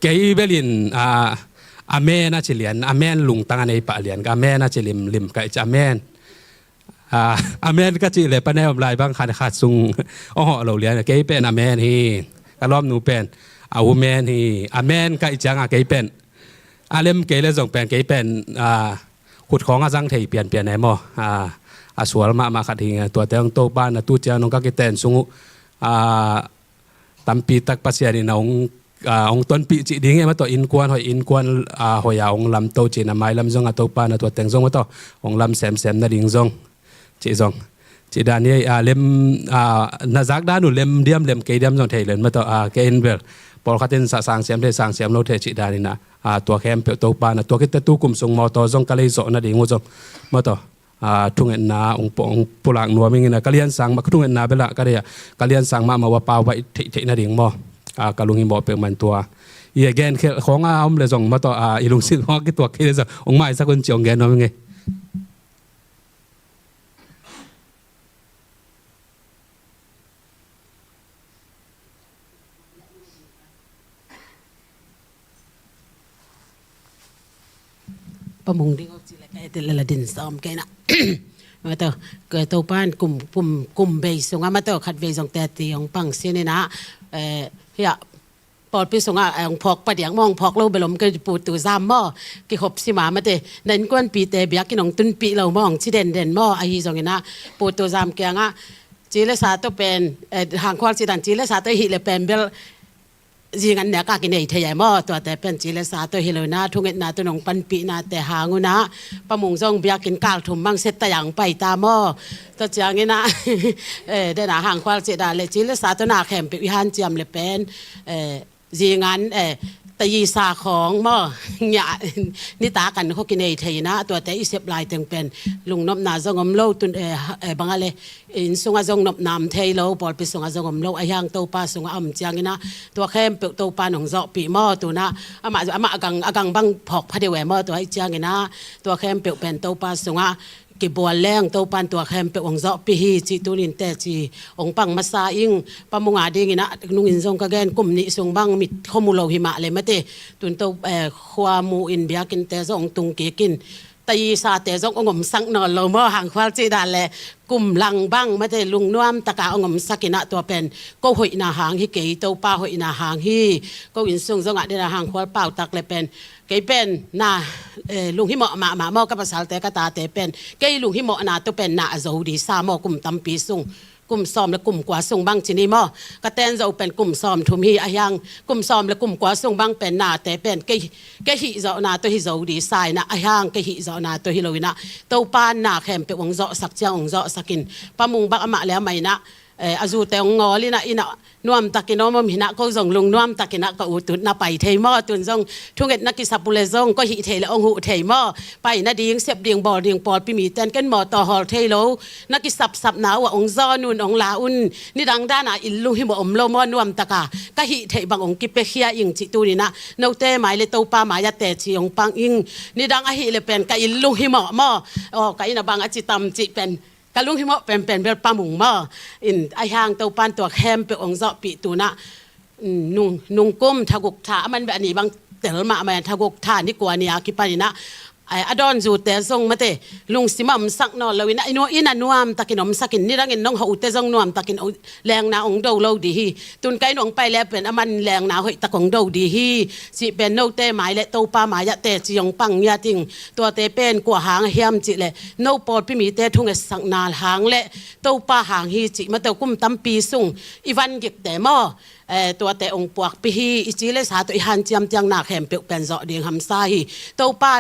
ke belin amen na chilian amen lung tangan ei pa lian ka amen na chilim ka cha amen amen ka chi le pa ne om lai bang khat sung lo lian ke pen amen hi ka lom nu pen amen hi amen ka chang ke pen alem ke le jong pen ke pen khut khong ajang thei pian ne mo sual ma khat hi to teng to ba na tu cha nong ka ke ten sungu tampi tak pasiani na ong ton pi chi ding ma to in kwan hoya ong lam to chi na mai lam zong to pa na to teng zong ma to ong lam sem na ding zong chi dan ni lem na zak da nu lem ke diam zong thei len ma to ke in bel por khatin sa sang sem lo the chi dan ni na to khem pe to pa na to ke tu kum sung mo to zong ka le zo na ding zong ma to thungen na ong pulang nuaming na kalian sang ma thungen na bela ka ria kalian sang ma wa pa wai thei na ding mo kalung hi mo pe man tua i again khong le jong ma to ilung sin ho ki to ke za ong mai sa kun chong gen no nge pa mong ding ok sila kay tila din som kay na mato ke to pan kum be sunga mato khat ve jong te ti ong pang sin na ya pol pi sunga ong phok pa diang mong phok lo belom ke pu tu zam mo ki hop si ma mate nen kwan pi te bia ki nong tun pi lo mong chi den mo a hi jong na pu tu zam ke nga chi le sa to pen hang kwal chi dan chi le sa to hi le pen bel jingan ne ka ki nei thaya mo to te pen chi le sa to hi lo na thunget na to nong pan pi na te hangu na pamung jong bia kin kal thum mang set ta yang pai ta mo to chang ina de na hang kwal chi da le chi le sa to na khem pi han chiam le pen jinganตยีสาของมอหยานิตากันเขากินเอทยนะตัวแต่อีเสพลายเต็งเป็นลุงนบนาจงอมโลตุนบางอะไรอินสุงาจงนบนามเทยโลปอลไปสุงาจงอมโลไอยังโตปาสุงาอ่ำจางนะตัวเข้มเปโตปาหนองเจาะปีมอตัวนะอามาอกังบังพอกพัดเดวมอตัวไอจางนะตัวเข้มเปเป็นโตปาสุงากิบัวแรงโตปันตัวแคมเปองเจาะปีฮีจิตุลินเตจีองปังมาซาอิงปะมุงอาดีงินะนุงอินทรงกะแกนกลุ่มนี้ทรงบังมิดข้อมูลโลหิมะเลยมะเตตุนโตขวามูอินเบียกินเตซองตุงเกกิน ตีสาเตจงองมสังนอนโลมอหางควาจีดาเลกลุ่มลังบังมาเตลุงนวมตะกาองมสักินะตัวเป็นก็หอยนาหางฮิเกยโตป้าหอยนาหางฮีก็อินซุงจงอะเดนาหางควาเป่าตักเลยเป็นเกยเป็นนาลุงฮิโมมาหมอกับภาษาเตกตาเตเป็นเกยลุงฮิโมนาตัวเป็นนาโจดีซาหมอกลุ่มตัมปีซุงกลุ่มซ้อมและกลุ่มกว่าส่งบังจีนีมอกระแตนจะเป็นกลุ่มซ้อมทุมฮีอายังกลุ่มซ้อมและกลุ่มกว่าส่งบังเป็นนาแต่เป็นเกหิเจานาตัวฮิเจาดีไซน์นะอายังเกหิเจานาตัวฮิโลวินะตัวปานนาแคมเปวงเจาะสักเจ้าองเจาะสักินปะมุงบักอมะแล้วไหมนะอาจูแต่งงอลินะอินะนวมตะกินมมินะก็จงลุงนวมตะกินะก็อุตุนะไปเทมอตุนจงทุกเอ็ดนักกิสับปุเลจงก็หิเทและองหูเทมอไปนะดีงเสียบเดียงบ่อเดียงปอดปีมีเต้นกันหมอต่อหอเทโลนักกิสับหนาวองจอนุนองลาอุนนี่ดังด้านอิลลุหิมอมโลมอนวมตะกาก็หิเทบังองกิเปเคียอิงจิตูนี่นะโนเตหมายเลยโตปาหมายาเตชีองปังอิงนี่ดังอหิเลเป็นก็อิลลุหิมอมอก็อินะบังอจิตัมจิเป็นกะลุงหิมะเป็นแบบปลาหมุงมาอินไอหางเตาปานตัวแคมเปองเจาะปีตูนะนุ่งก้มทะกุกถามันแบบนี้บางแต่ละมาทะกุกถานี่กว่านี่อาคิปานี่นะไออดอนจูเตซงมาเตลุงสิมัมสักนอนเลยนะอินันนวมตะกินอมสักินนี่รังอินน้องเขาอุเตซงนวมตะกินแรงนาองโดโลดีฮีตุนไกน้องไปแล้วเป็นอมันแรงนาหอยตะกองโดดีฮีสิเป็นโนเตหมายและโตปาหมายะเตจิยงปังยาติงตัวเตเป็นกว่าหางเฮียมจิเลยโนปอดพี่มีเตทุ่งสักนาหางและโตปาหางฮีจิมาเตกุ้มตั้มปีซุงอีวันเก็บแต่หม้อตัวแต่องปวกปีฮีอิจิเลสาตัวอีหันเจียมจังนาแคมเปเป็นเจาะเดียงหำซาฮีโตปาน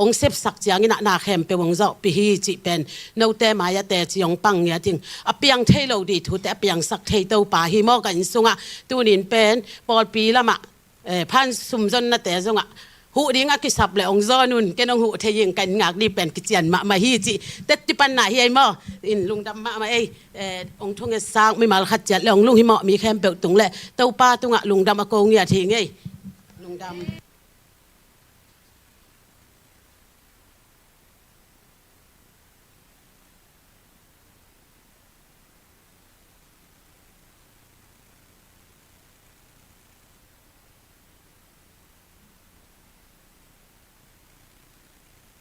องเซฟสักเจียงนาแคมเปวงเจาะปีฮีจิเป็นโนเตมายะเตจิยงปังยาติงอเปียงเทโลดีทุแต่เปียงสักเทโตปาฮีมอกันซุงอ่ะตัวนินเป็นปอดปีละมะพันซุมจนนาแต่ซุงอ่ะหูดิ้งอักษับเลยองจอนุนแกน้องหูเทยิงกันงากดีเป็นกิจยันมาฮีจิแต่ที่ปันไหนเฮียมออินลุงดำมาองทงเอสร้างไม่มาขัดจัดเลยองลุงหิมะมีแคมเปตุงเลยเต้าป้าตุงอ่ะลุงดำมาโกงเนี่ยทีไงลุงดำ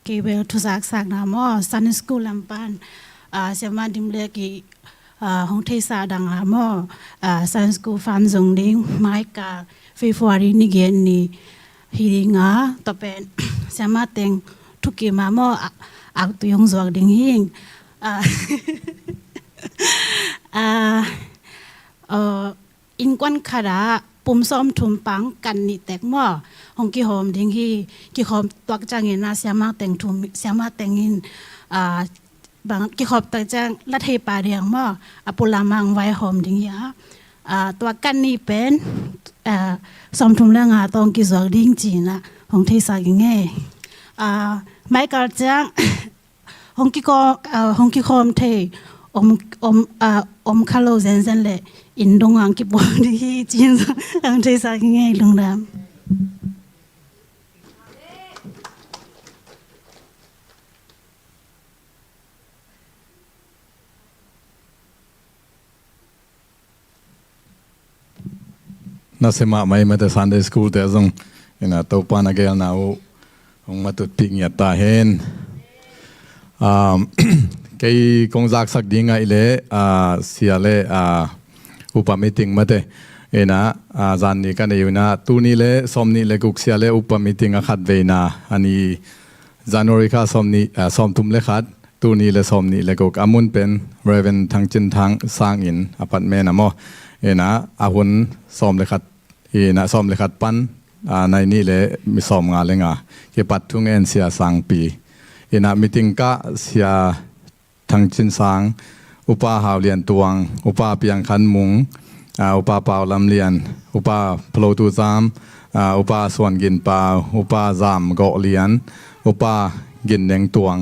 กีเวลทุสักสักนามอซันสกูลลำปานเสมาดิมเลกีห้องเทศาดังอามอซันสกูฟันจงดิงไมกาฟีฟวารีนิเกนนีฮีดิงาตเป็นเสมาเต็งทุกิมามออักตุยงจวกดิงหิงอินกวนคาราปุ่มซ้อมทุมปังกันนี่แตกหม้อห้องกี่หอมดิ้งฮีกี่หอมตัวจังเงินนะเสียมาแต่งทุมเสียมาแต่งเงินบางกี่หอมตัวจังลัดเฮปาเรียงหม้อปุลามังไว้หอมดิ้งฮีตัวกันนี่เป็นซ้อมทุมเรื่องตองกี่สวกดิ้งจีนะห้องที่สักยังไงไม่กระจังห้องกี่หอมเทอมคาโลเซนเซนเลยอินดงอังกิบวงดีจีนอังเทสักไงลุงดำน่าเสมาไม่มาแต่ซันเดย์สคูลแต่จงนะตัวปานเกลน่าองมาตุดปิงยัดตาเห็นเกี่ยกงจักสักดิ้งไงเลยเสียเลยอุปมิติงมาเตนะจันนี่กันอยู่นะตัวนี้เลยสมนี่เลยกุกเสียเลยอุปมิติงขัดเวนะอันนี้จันวริกาสมนี่สมทุมเลยขัดตัวนี้เลยสมนี่เลยกุกอามุนเป็นเรเวนทางจินทางสร้างอินอพาร์ตเมนต์นะมั้งนะอาหุนสมเลยขัดนะสมเลยขัดปันในนี่เลยมีสมงานเลยงาเก็บปัดทุ่งเอ็นเสียสังปีนะมิติงก็เสียทางจินสังอุปาหาวเลียนตวงอุปาเปียงขันมุงอุปาเปาลำเลียนอุปาพลูตูซามอุปาส่วนกินปาอุปาจามเกาะเลียนอุปากินแดงตวง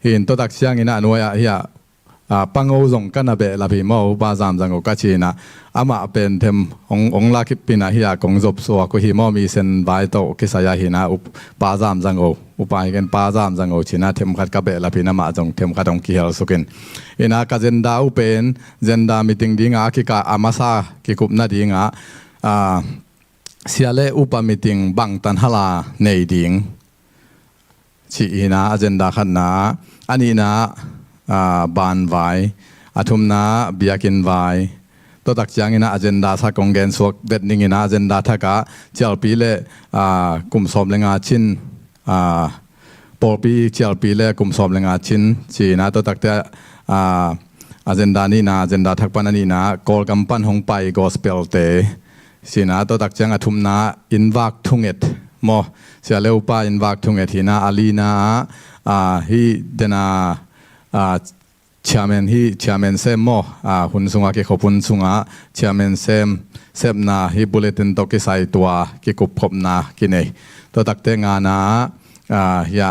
เห็นตัวตักเสียงอินะนวยเฮียปังโอซงกันนะเบลาพิมออุปาจามจังโอกาชีนะอามาเป็นเทมองลาคิปินะเฮียกงจบสัวกุฮิมอมีเซนใบโตกิสายาหินะอุปาจามจังโออุปาเกนปาจามจังโอชินะเทมขัดกับเบลาพินะมาจงเทมขัดองกิเฮลสุกินอินะกาเจนดาอุเป็นเจนดามิติงดิงาคิกาอามาซาคิกุปนาดิงาเสียเลอุปมิติงบังตันฮลาเนดิง ชีนาอเจนดาขันนาอันนี้นะบานไว้อาทุมนาเบียกินไว้ตัวตักจังอินะอเจนดาสักกงเกนสวกเด็ดนิงอินะอเจนดาทักะเจ้าปีเล่กลุ่มสอบเลงอาชินปอปีเจ้าปีเล่กลุ่มสอบเลงอาชินชีนะตัวตักเตอเจนดานี่นะอเจนดาทักปันนี่นะกอลกัมปันหงไปกอสเปลเตชีนะตัวตักจังอาทุมนาอินวักทุงเอ็ดมอเสียเลวป้าอินวักทุงเอ็ดทีนะอาลีนาฮีเดนาchairman hi chairman sem mo hun sunga ke khopun sunga chairman sem na hi bulletin to ke sai tua ke kup khop na ki nei to takte nga na ya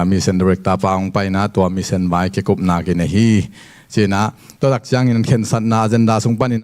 mission director paung pai na tua mission bai ke kup na ki nei hi china to tak chang in khen sat na agenda sung panin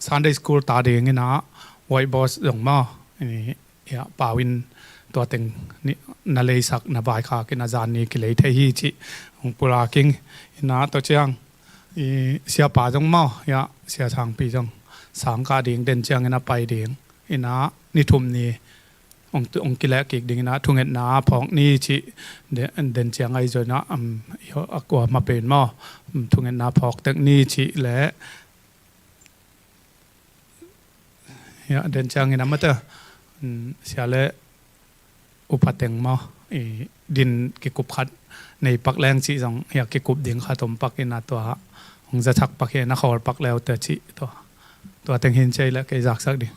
Sunday school ตาเดียงนะไวบอสหลงมานี่ยาป่าวินตัวเต็งนี่นาเลยสักนาบายขากินอาจารย์นี่กิเลยเทียจิของปุรากิงนะตัวเชียงเสียป่าจงมายาเสียทางปีจงสังกาเดียงเดินเชียงนะไปเดียงนะนี่ทุ่มนี่องกิเลสกิกดิ่งนะทุ่งเงินนาพองนี่จิเดินเชียงไอจอยนะกว่ามาเป็นมาทุ่งเงินนาพอกตึกนี่จิและเดินเชียงเงินนะมาเตอเสียและอุปถัมภ์มาดินกิกุบขัดในปักแรงจิสองอยากกิกุบดิ่งขัดตมปักอินาตัวองจะทักปักเห็นนะขอปักแล้วแต่จิตัวเต็งเห็นใจแล้วก็อยากสักดิ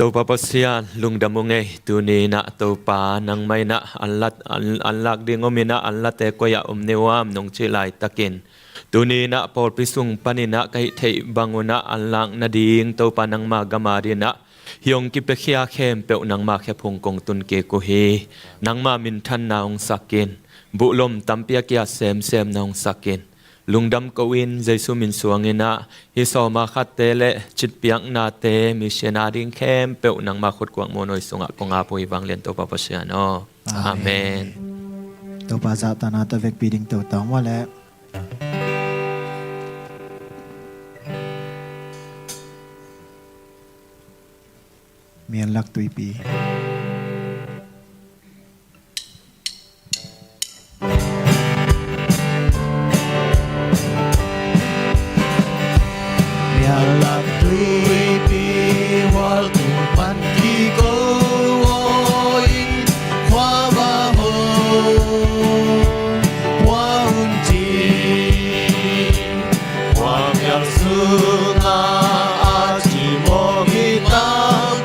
Topa pasian lung damunge tuni na topa nang may na anlat ding omina anlat e koya umniwam nong chilay takin tuni na por pisung panina kay te banguna anlang na ding topa nang magamari na yung kipekhia khempeuh nang makhepung kong tunke kuhi nang mamintan naong sakin bulom tampia kya sem naong sakin lungdam kawin Jesu min suangina hisoma khatele chitpiang nate missionaring khempeuh nang makhut kwang monoy sunga kong apo evangelion to papasiano amen to pa sa tanata vek piding to tang wala mian lak tuipi Sunga aji mo mitang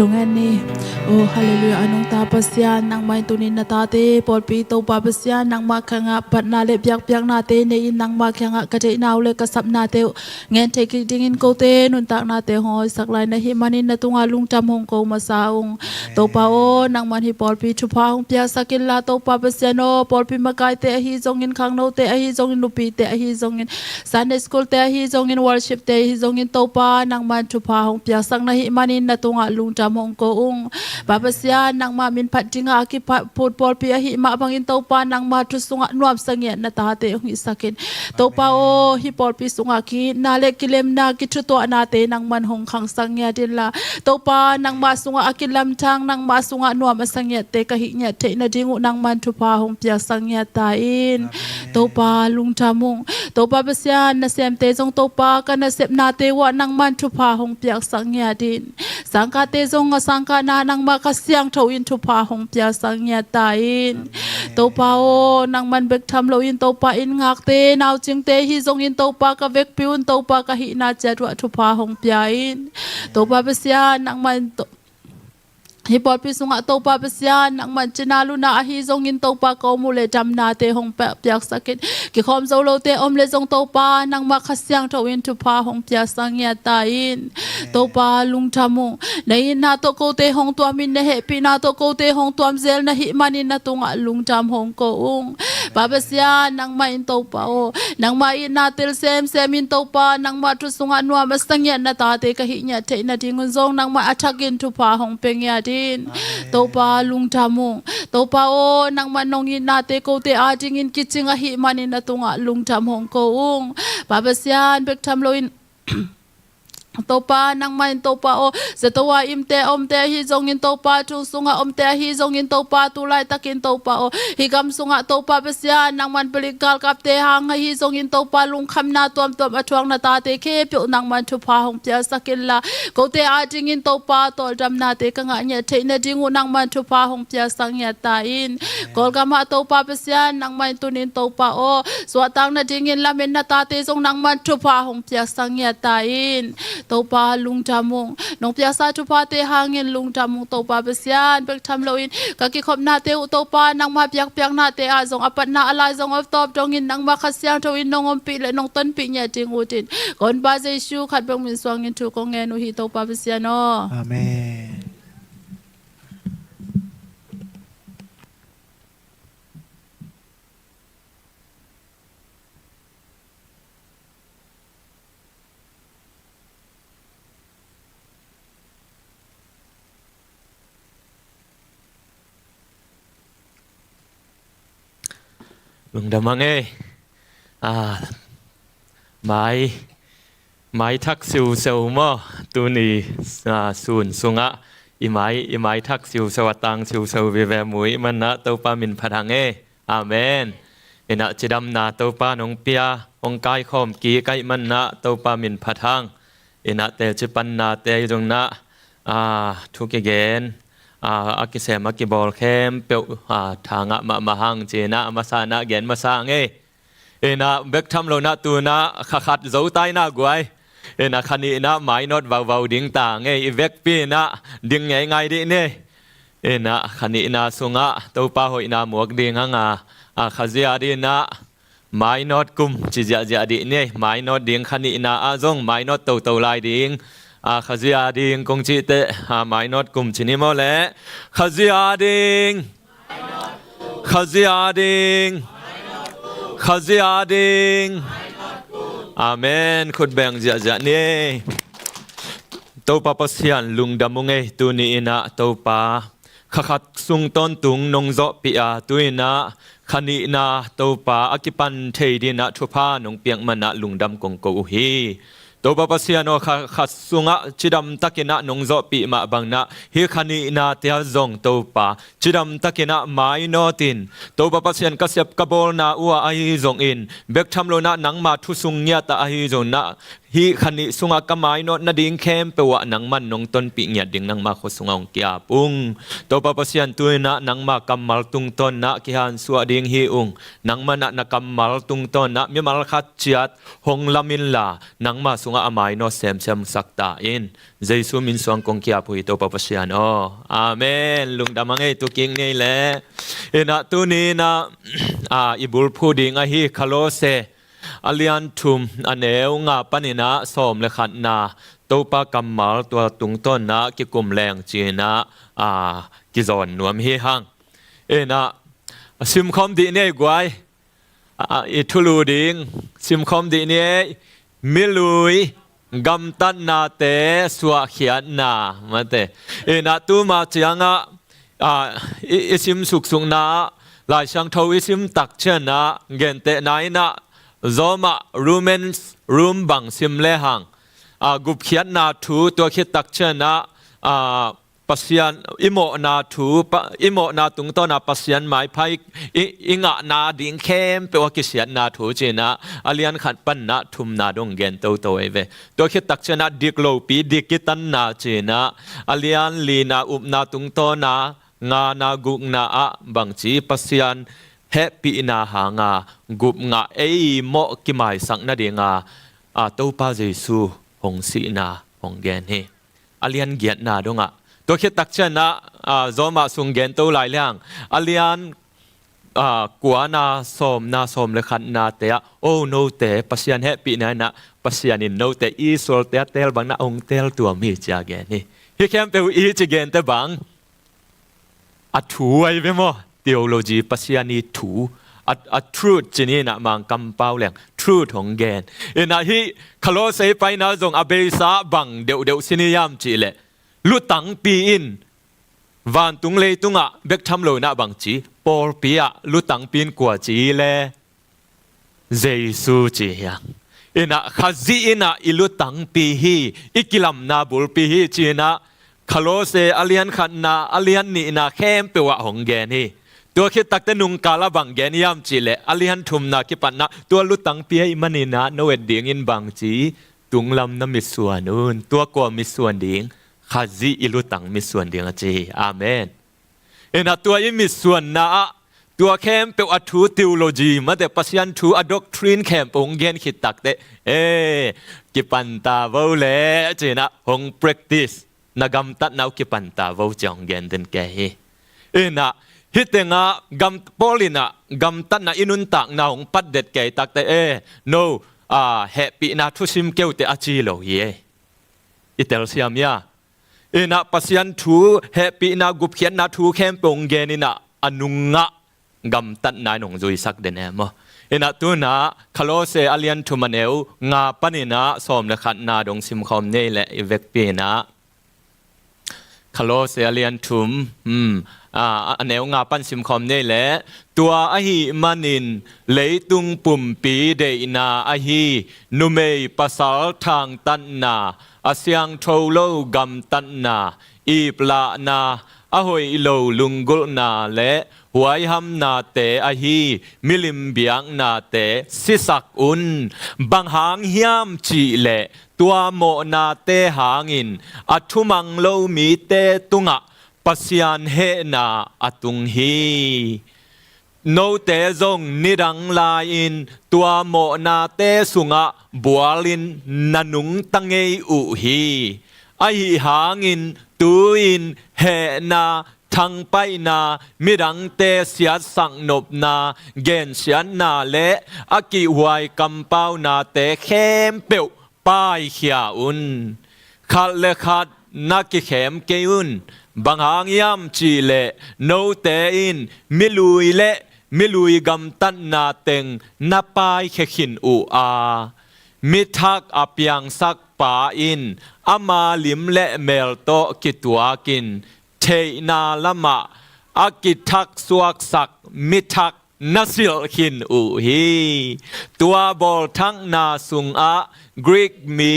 chungani oh hallelujah anong tapasyan nang may tunin na tate polpi to papasyan nang makanga patnale piak nate ne nang makyanga kate naule kasap nate ngen take dingin ko te nun tak nate hoy saklay na himanin na tunga lungtam hong ko masaung to pa o nang man hi polpi chupa hong piak sakin la to papasyan o polpi makai te hi zongin khang no te hi zongin lupi te hi zongin Sunday school te hi zongin worship te hi zongin to pa nang man chupa hong piak sang na himanin na tunga lungtam hong ko ung papasyan nang mamin patinga ki put polpi hi ma bangin to pa nang ma tu sunga nuam sangya na tate hong isakin to pa o hi polpi sunga ki nale kilem na ki chuto nate nang man hong khang sangya din la to pa nang ma sunga akilam thang nang ma sunga nuam sangya te ka hi nya te na dingu nang man tu pa hong pia sangya ta in to pa lung tamung to pa pasyan na sem te jong to pa ka na sep na te wa nang man tu pa hong pia sangya din sangka te jong sangka na nang ma ka siang tho in tu pa hong pia sangya ta in to pa o nang man bek tham lo in to pa in ngak te naw ching te hi jong in to pa ka vek piun to pa ka hi na cha tu pa hong pia in to pa pasyan nang man hi polpi sunga to pa pasyan nang man chinalu na hi zong in to pa ko mule jam na te hong piak sakit ki khom zo lo te om le zong to pa nang ma khasyang tho in tu pa hong pia sang ya ta in to pa lung thamu nei na to ko te hong tuam in ne he pi na to ko te hong tuam zel na hi manin na tunga lung tam hong ko ung pa pasyan nang ma in to pa o nang ma in na tel sem in to pa nang ma tu sunga nuwa mastang ya na ta te ka hi nya te na dingun zong nang ma attack in tu pa hong peng ya to pa lung tamung to pa o nang manongin nate ko te adingin kichinga hi manin na tunga lung tamong ko ung babasyan bek tamloin to pa nang main to pa o sa towa imte omte hi zongin to pa chu sunga omte hi zongin to pa tulai takin to pa o higam sunga to pa besya nang man pelikal kapte hang hi zongin to pa lung kham na tom athuang na ta te khe pyo nang man thu pa hong pya sakil la ko te a jingin to pa tol dam na te ka nga nya theina jingu nang man thu pa hong pya sang ya ta in kol gama to pa besya nang man tunin to pa o swatang na jingin lamen na ta te zong nang man thu pa hong pya sang ya ta in to pa lung tamung nong pia sa tu pa te hangin lung tamung to pa besyan bek tham loin ka ki khop na te to pa nang ma piak na te a zong apat na ala zong of top dongin nang ma khasyang to in nong om pi le nong ton pi nya ting utin kon ba jesu khat bang min swang in tu ko nge nu hi to pa besyan no amen Lung damang mai thak siu seu mo tu ni sun sunga imai thak siu sawatang siu seu ve ve mui man na to pa min phadang amen ena chidam na to pa nong pia ong kai khom ki kai man na to pa min phathang ena te chipan na te jong na thu ke gen akisem akibol khempeuh thanga ma hang chena masana gen masang ena bek tham lo na tu na khat zo tai na guai ena khani na mai not vau ding ta nge vek pi na ding ngai di ne ena khani na sunga to pa hoi na muak ding hanga khazia di na mai not kum chi ja di ne mai not ding khani na azong mai not to lai ding khazia ding kong chi te mai not kum chini mo le khazia ding amen khut beng ja ne to pa pasyan lung damunge tu ni ina to pa khat sung ton tung nong zo pi tu ina khani na to pa akipan thei di na thupha nong piang mana lung dam kong ko hi to pa pasyan no khat sunga chidam takina nong zo pi ma bang na hi khani na tia zong to pa chidam takina mai no tin to pa pasyan kasyap kabol na wa ai zong in bek tham lo na nang ma thu sung nya ta ai zong na hi khani sunga kamai no na ding khem pe wa nang man nong ton pi nya ding nang ma kho sunga ong kya pung to pa pasian tuina nang ma kamal tung ton na ki han suwa ding hi ung nang ma na kamal tung ton na mi mal khat chiat hong lamin la nang ma sunga amai no sem sakta in jesu min suang kong kya pui to pa pasian o amen lung damangai tu king nei le ena tu ni na ibul phu ding a hi Colosse alian thum aneu nga panina som le khat na topa kamal tua tung ton na ki kum leng china ki zon nuam hi hang ena sim khom di nei gwai I thulu ding sim khom di nei milui NGAMTATNATE SUAHKHIATNA mate ena tu ma chianga isim suk sung na lai sang tho isim tak chena gente nai na ZOMA Romans room bang sim le hang gup khiat na thu to khit tak chena pasian imo na tung to na pasian mai phai inga na ding khem pe wa ki sian na thu chena alian khat pan na thum na dong gen to eve to khit tak chena dik lo pi dik kitan na chena alian li na up na tung to na nga na guk na bang chi pasian happy na hanga gup nga mo ki mai sang na dinga topa jesu hong si na hong gen he alian giat na donga to khit tak chana zoma sung gen to lai lang alian kuana som le khat na te oh no te pasian happy na pasian in no te I sol te tel bang na ong tel tua mi cha gen he kem pe I chi gen te bang thu ai be mo theology pasiani thu truth chini na mang kampau leng truth hong gen ina hi Colosse pai na jong abesa bang deu siniyam chi le lu tang pi in van tung le tunga bek tham lo na bang chi por pia lu tang pin kwa chi le jesu chi ya ina khazi ina ilu tang pi hi ikilam na bul pi hi chi na Colosse alian khat na alian ni na khem pe wa hong gen hiตัวคิดตักแต่นุงกาลบังแกนยามจีเลอลิฮันทุมนาคิปันนะตัวลุตังเปียอิมันนะโนเวดดิ่งอินบังจีตุงลำน้ำมิส่วนนู่นตัวกว่ามิส่วนดิ่งขาจีอิลุตังมิส่วนดิ่งจีอาเมนเอ็นตัวอิมิส่วนนะตัวแคมเปิลอัทูทีโอโลจีมาแต่ปัศยันทูอด็อกทรีนแคมปงเกนคิดตักแต่กิปันตาเวลจีนะหง practice นักำตัดนาวกิปันตาเวจองเกนเดนแกเอ็นะฮิตงากำปอลินะกำตัดนะอินุนตักนาหงปัดเด็ดแก่ตักแต่noแฮปปี้นะทุสิมเกี่ยวแต่อาจีโลเยอิเตลเซียมยานะปัศยันทูแฮปปี้นะกุบเขียนนะทูแคมปงเกนินะอนุงะกำตัดนะหงจุยสักเดนเอมนะตัวนะColosseอาลียนทูมันเอวงาปนินะสมเลขัดนาดงซิมคอมเน่และอีเวกปีนะColosseอาลียนทูมอันเอวงาปันซิมคอมเน่และตัวอหิมันินเลยตุงปุ่มปีเดนาอหินุเมยภาษาทางตันนาอาเซียงโทโลกัมตันนาอีปลานาอหอยโลลุงกุลนาและหวยหำนาเตอหิมิลิมเบียงนาเตสิสักอุนบางหางเฮียมจีเลตัวโมนาเตหางินอัทุมังโลมีเตตุงะปัสยานเฮนาอตุงฮีโนเตจงนิรังลายินตัวโมนาเตสุงะบัวลินนันุงตังเงอุฮีไอหางินตูอินเฮนาทังไปนามิรังเตเสียสังนบนาเกนเสียนาและอากิวายกัมเปานาเตเข้มเปียวป้ายเขียอุนขัดเลขัดนักเข้มเกยุนบางหางยามจีเลโนเตอินมิลุยเลมิลุยกัมตันนาเต็งนับไปแค่ขินอูมิทักอเปียงสักป่าอินอามาลิมและเมลโตกิตัวกินเทนาละมะอากิทักสวกสักมิทักนัสิลขินอูฮีตัวบอลทั้งนาสุงกรีกมี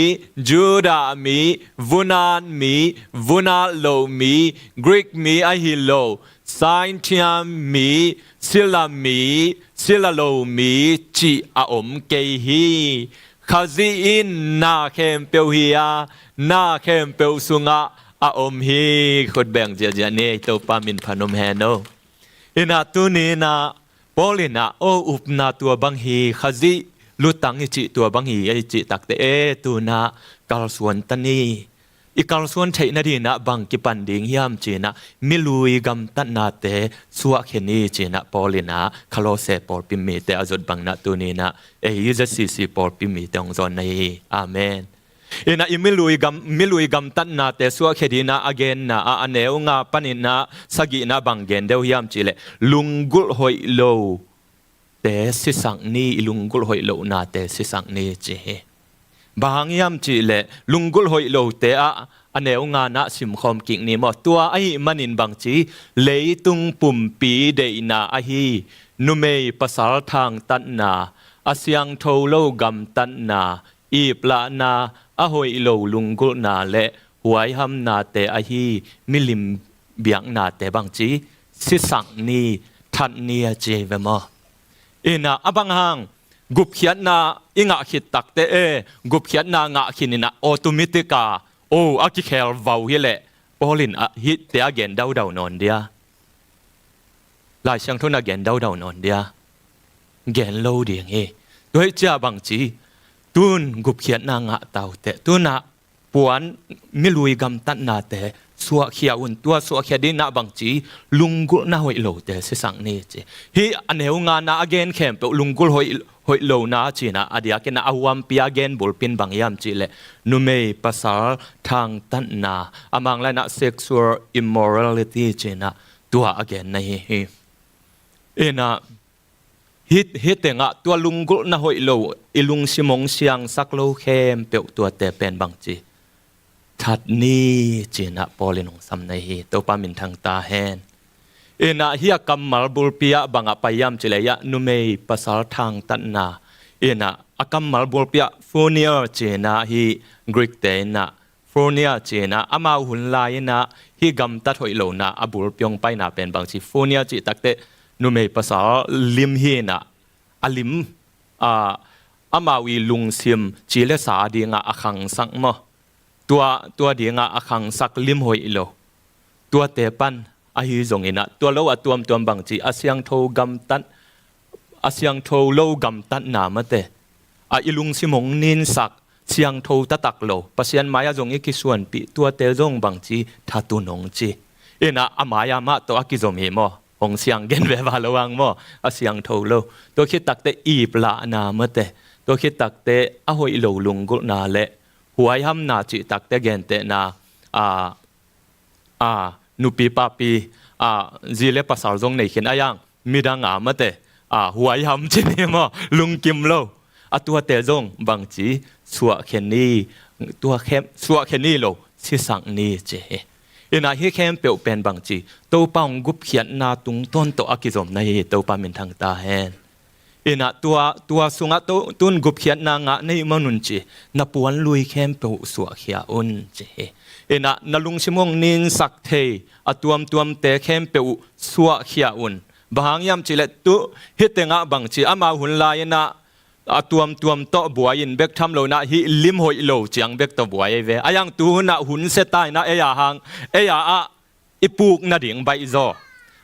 จูดามีวุนานมีวุนาโลมีกรีกมีอหิโลไซน์เทียมมีซิลาโลมีจีอาอมเกฮี khazi in na khempeuh hiya na khempeuh sunga a om hi khut beng ja ne Topa min phanom heno ina tu ni na polina o upna tua bang hi khazi lutang hi chi tua bang hi ai chi takte e tu na kal suan tani ikal suan thei na di na bang ki pan ding hiam chi na milui gam tat na te suakheni chi na polina khalose por pi mi te azot bang na tu ni na e hi za si por pi mi tong zon nei amen ina milui gam tat na te suakhedi na again na a aneu nga panina sagi na bang gen deu hiam chi le lungul hoi lo te sisang ni lungul hoi lo na te sisang ni chi bang yam chi le lungul hoi lo te a aneu nga na sim khom king ni mo tua ai manin bang chi leitung pum pi de na a hi numei pasal thang tan na asyang tholo gam tan na i pla na a hoi lo lungul na le huai ham na te a hi milim biang na te bang chi sisang ni that ni a che ve mo ina abang hang gup khiat na inga khit tak te e gup khiat na nga khinina automatica o aki khel vau hi le polin a hit te again dau non dia lai sang thona again dau non dia gen lo ding e doi cha bang chi tun gup khiat na nga tau te tuna puan milui gam tat na te suak khia un tua suak khia din na bang chi lungul na hoi lo te se sang ni che hi aneu nga na again khempeuh lungul hoi lo na chi na adia ke na awam pi again bulpin bang yam chi le numei pasal thang tan na amang la na sexual immorality chi na tua again na hi ena hit tenga tua lungul na hoi lo ilung simong siang saklo khempeuh tua te pen bang chi thật ni chỉ na polinong sam nei hi Topa min thang ta hen ena hiya kamal bulpia banga payam chileya numei pasal thang tan na ena akamal bulpia phonia chena hi Greek te na phonia chena ama hun lai na hi gam ta thoi lo na abul pyong pai na pen bang chi phonia chi takte numei pasal lim hi na alim amawi lung sim chile sa dinga akhang sang moตัวเดียงอาคังสักลิมหอยโลตัวเตปันอาฮิจงอินะตัวโลตัวบางจีอาเซียงโทกำตันอาเซียงโทโลกำตันนามะเตอิลุงสิมงนินสักเซียงโทตะตักโลปัสยันมายาจงอิกิส่วนปีตัวเตจงบางจีทัตุนงจีนะอามายามะตัวกิจมีมอหงเสียงเกนเวบาลวังมออาเซียงโทโลตัวคิดตักเตอีปลานามะเตตัวคิดตักเตอหอยโลลุงกุนาเลหัวย้ำนาจิตักเตเกนเตนานุปีปาปีจีเลปัสสาวงในเขียนอายังมีดังงามะเตหัวย้ำจินี่มอลุงกิมโลตัวเตจงบางจีสัวเขนีตัวเข้มสัวเขนีโลสิสังนีเจนาฮิเข้มเปียวเป็นบางจีตัวปองกุบเขียนนาตุงต้นตัวอกิจมในตัวปามินทางตาแหนตัวสุงะตุนกุบเขียนนางะในมนุนจีนับวันลุยเข้มเปียวสัวเขียอุนเจนลุงชิมงนินสักเทตัวเตเข้มเปียวสัวเขียอุนบางยามจีเลตุฮิตงะบางจีอามาหุนลายนะตัวโตบัวยินเบกทำโลนะฮิลิมหอยโลจียงเบกตัวบัวเวอายังตัวน่ะหุนเสตายนะเอียหังอิปุกนาดิ่งใบโซ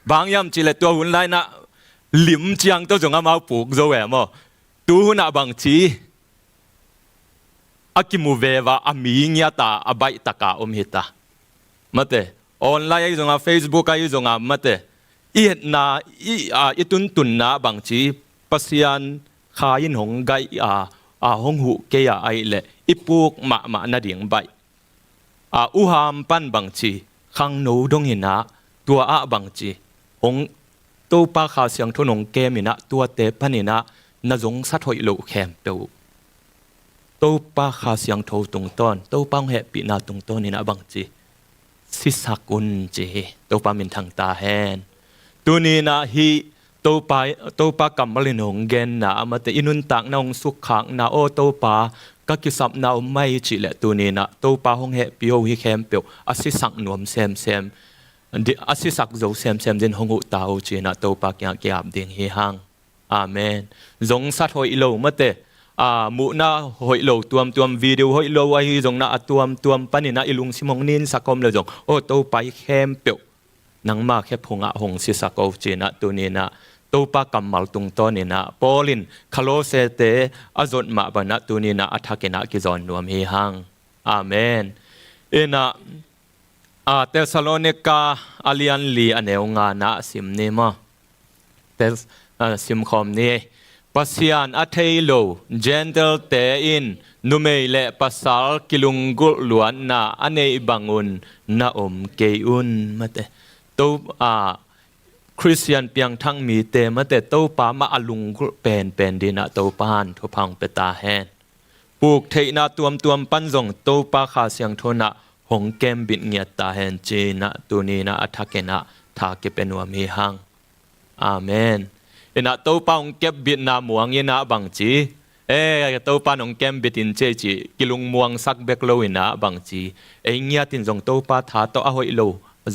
บางยามจีเลตัวหุนลายนะลิมจียงตัวจงอามาปุกโซเวมอตัวน่ะบางจีอากิมูเววะอามีเงียตาอาใบตะกาอมหิตามาเตออนไลน์ยังจงอาเฟซบุ๊กยังจงอามาเตอีน่ะอีตุนน่ะบางจีปัสยันข้ายินหงไกหงหูเกียไอเละอิปุกมานาดิ่งใบอุหามปันบางจีขังหนูดงหินะตัวบางจีหงตัวป้าข้าเสียงทุนงเกมินะตัวเตปันินะนาจงสัตหอยโลแคมเปียวตัวป้าข้าเสียงทูตรงต้นตัวป้าเหปีนาตรงต้นนี่นะบางจีสิสักุนจีตัวป้ามินทางตาแหนตัวนี้นะฮีตัวปากำมะลินงเกนนะมาแต่อินุนตักนองสุขขังนะโอตัวปาก็กิสับนาไม่จิเลตัวนี้นะตัวปาหงเหปีโอฮิแคมเปียวอาศิสักนวมเซมอาศิสักโจเซมดินหงอุตาโอจีนะตัวปากยากยาบดิ่งฮิฮังอาเมนจงสัตหอยโลมาแต่ มูน่าหอยโลตัววิดีโอหอยโลไอ้จงน่ะตัวปันนี่นะอิลุงสิมงนินสักคมเลยจงโอ้ตัวไปเข้มเปียวนังมาแค่พงะหงสิสักเอาจีนะตัวนี้นะตัวปากำมัลตุงตัวนี้นะปอลินคาโลเซเตอจดมาบันตัวนี้นะอัฐกินะกิจอนนวมเฮหังอาเมนเอนะเตสโลนิกาอาลียนลีอันเอวงานะสิมนี่มาเตสิมคอมนี่ปัสยานอัทเฮโลเจนเดลเตอินนุเมเลปัสสาลกิลุงกุลวนนาอันเอบังอุนนาอมเกอุนมาเตตัวคริสเตียนเพียงทั้งมีเตมาแต่ตัวป้ามาอลุงกุเป็นดีนะตัวปานทุพังเปตาแฮนปลูกเทนาตัวปันจงตัวป้าขาเสียงโทนะหงเกมบิดเงียตาแฮนจีนะตัวนี้นะอัฐเกนะทาเกเป็นวามีหังอาเมนเอ็นะตัวป้าหงเก็บบิดนาหมวงยีนะบังจีตัวป้าหงเกมบิดอินเจจีกิลุงมวงสักเบกโลอินะบังจีเงียตินจงตัวป้าทาตัวอหอยโล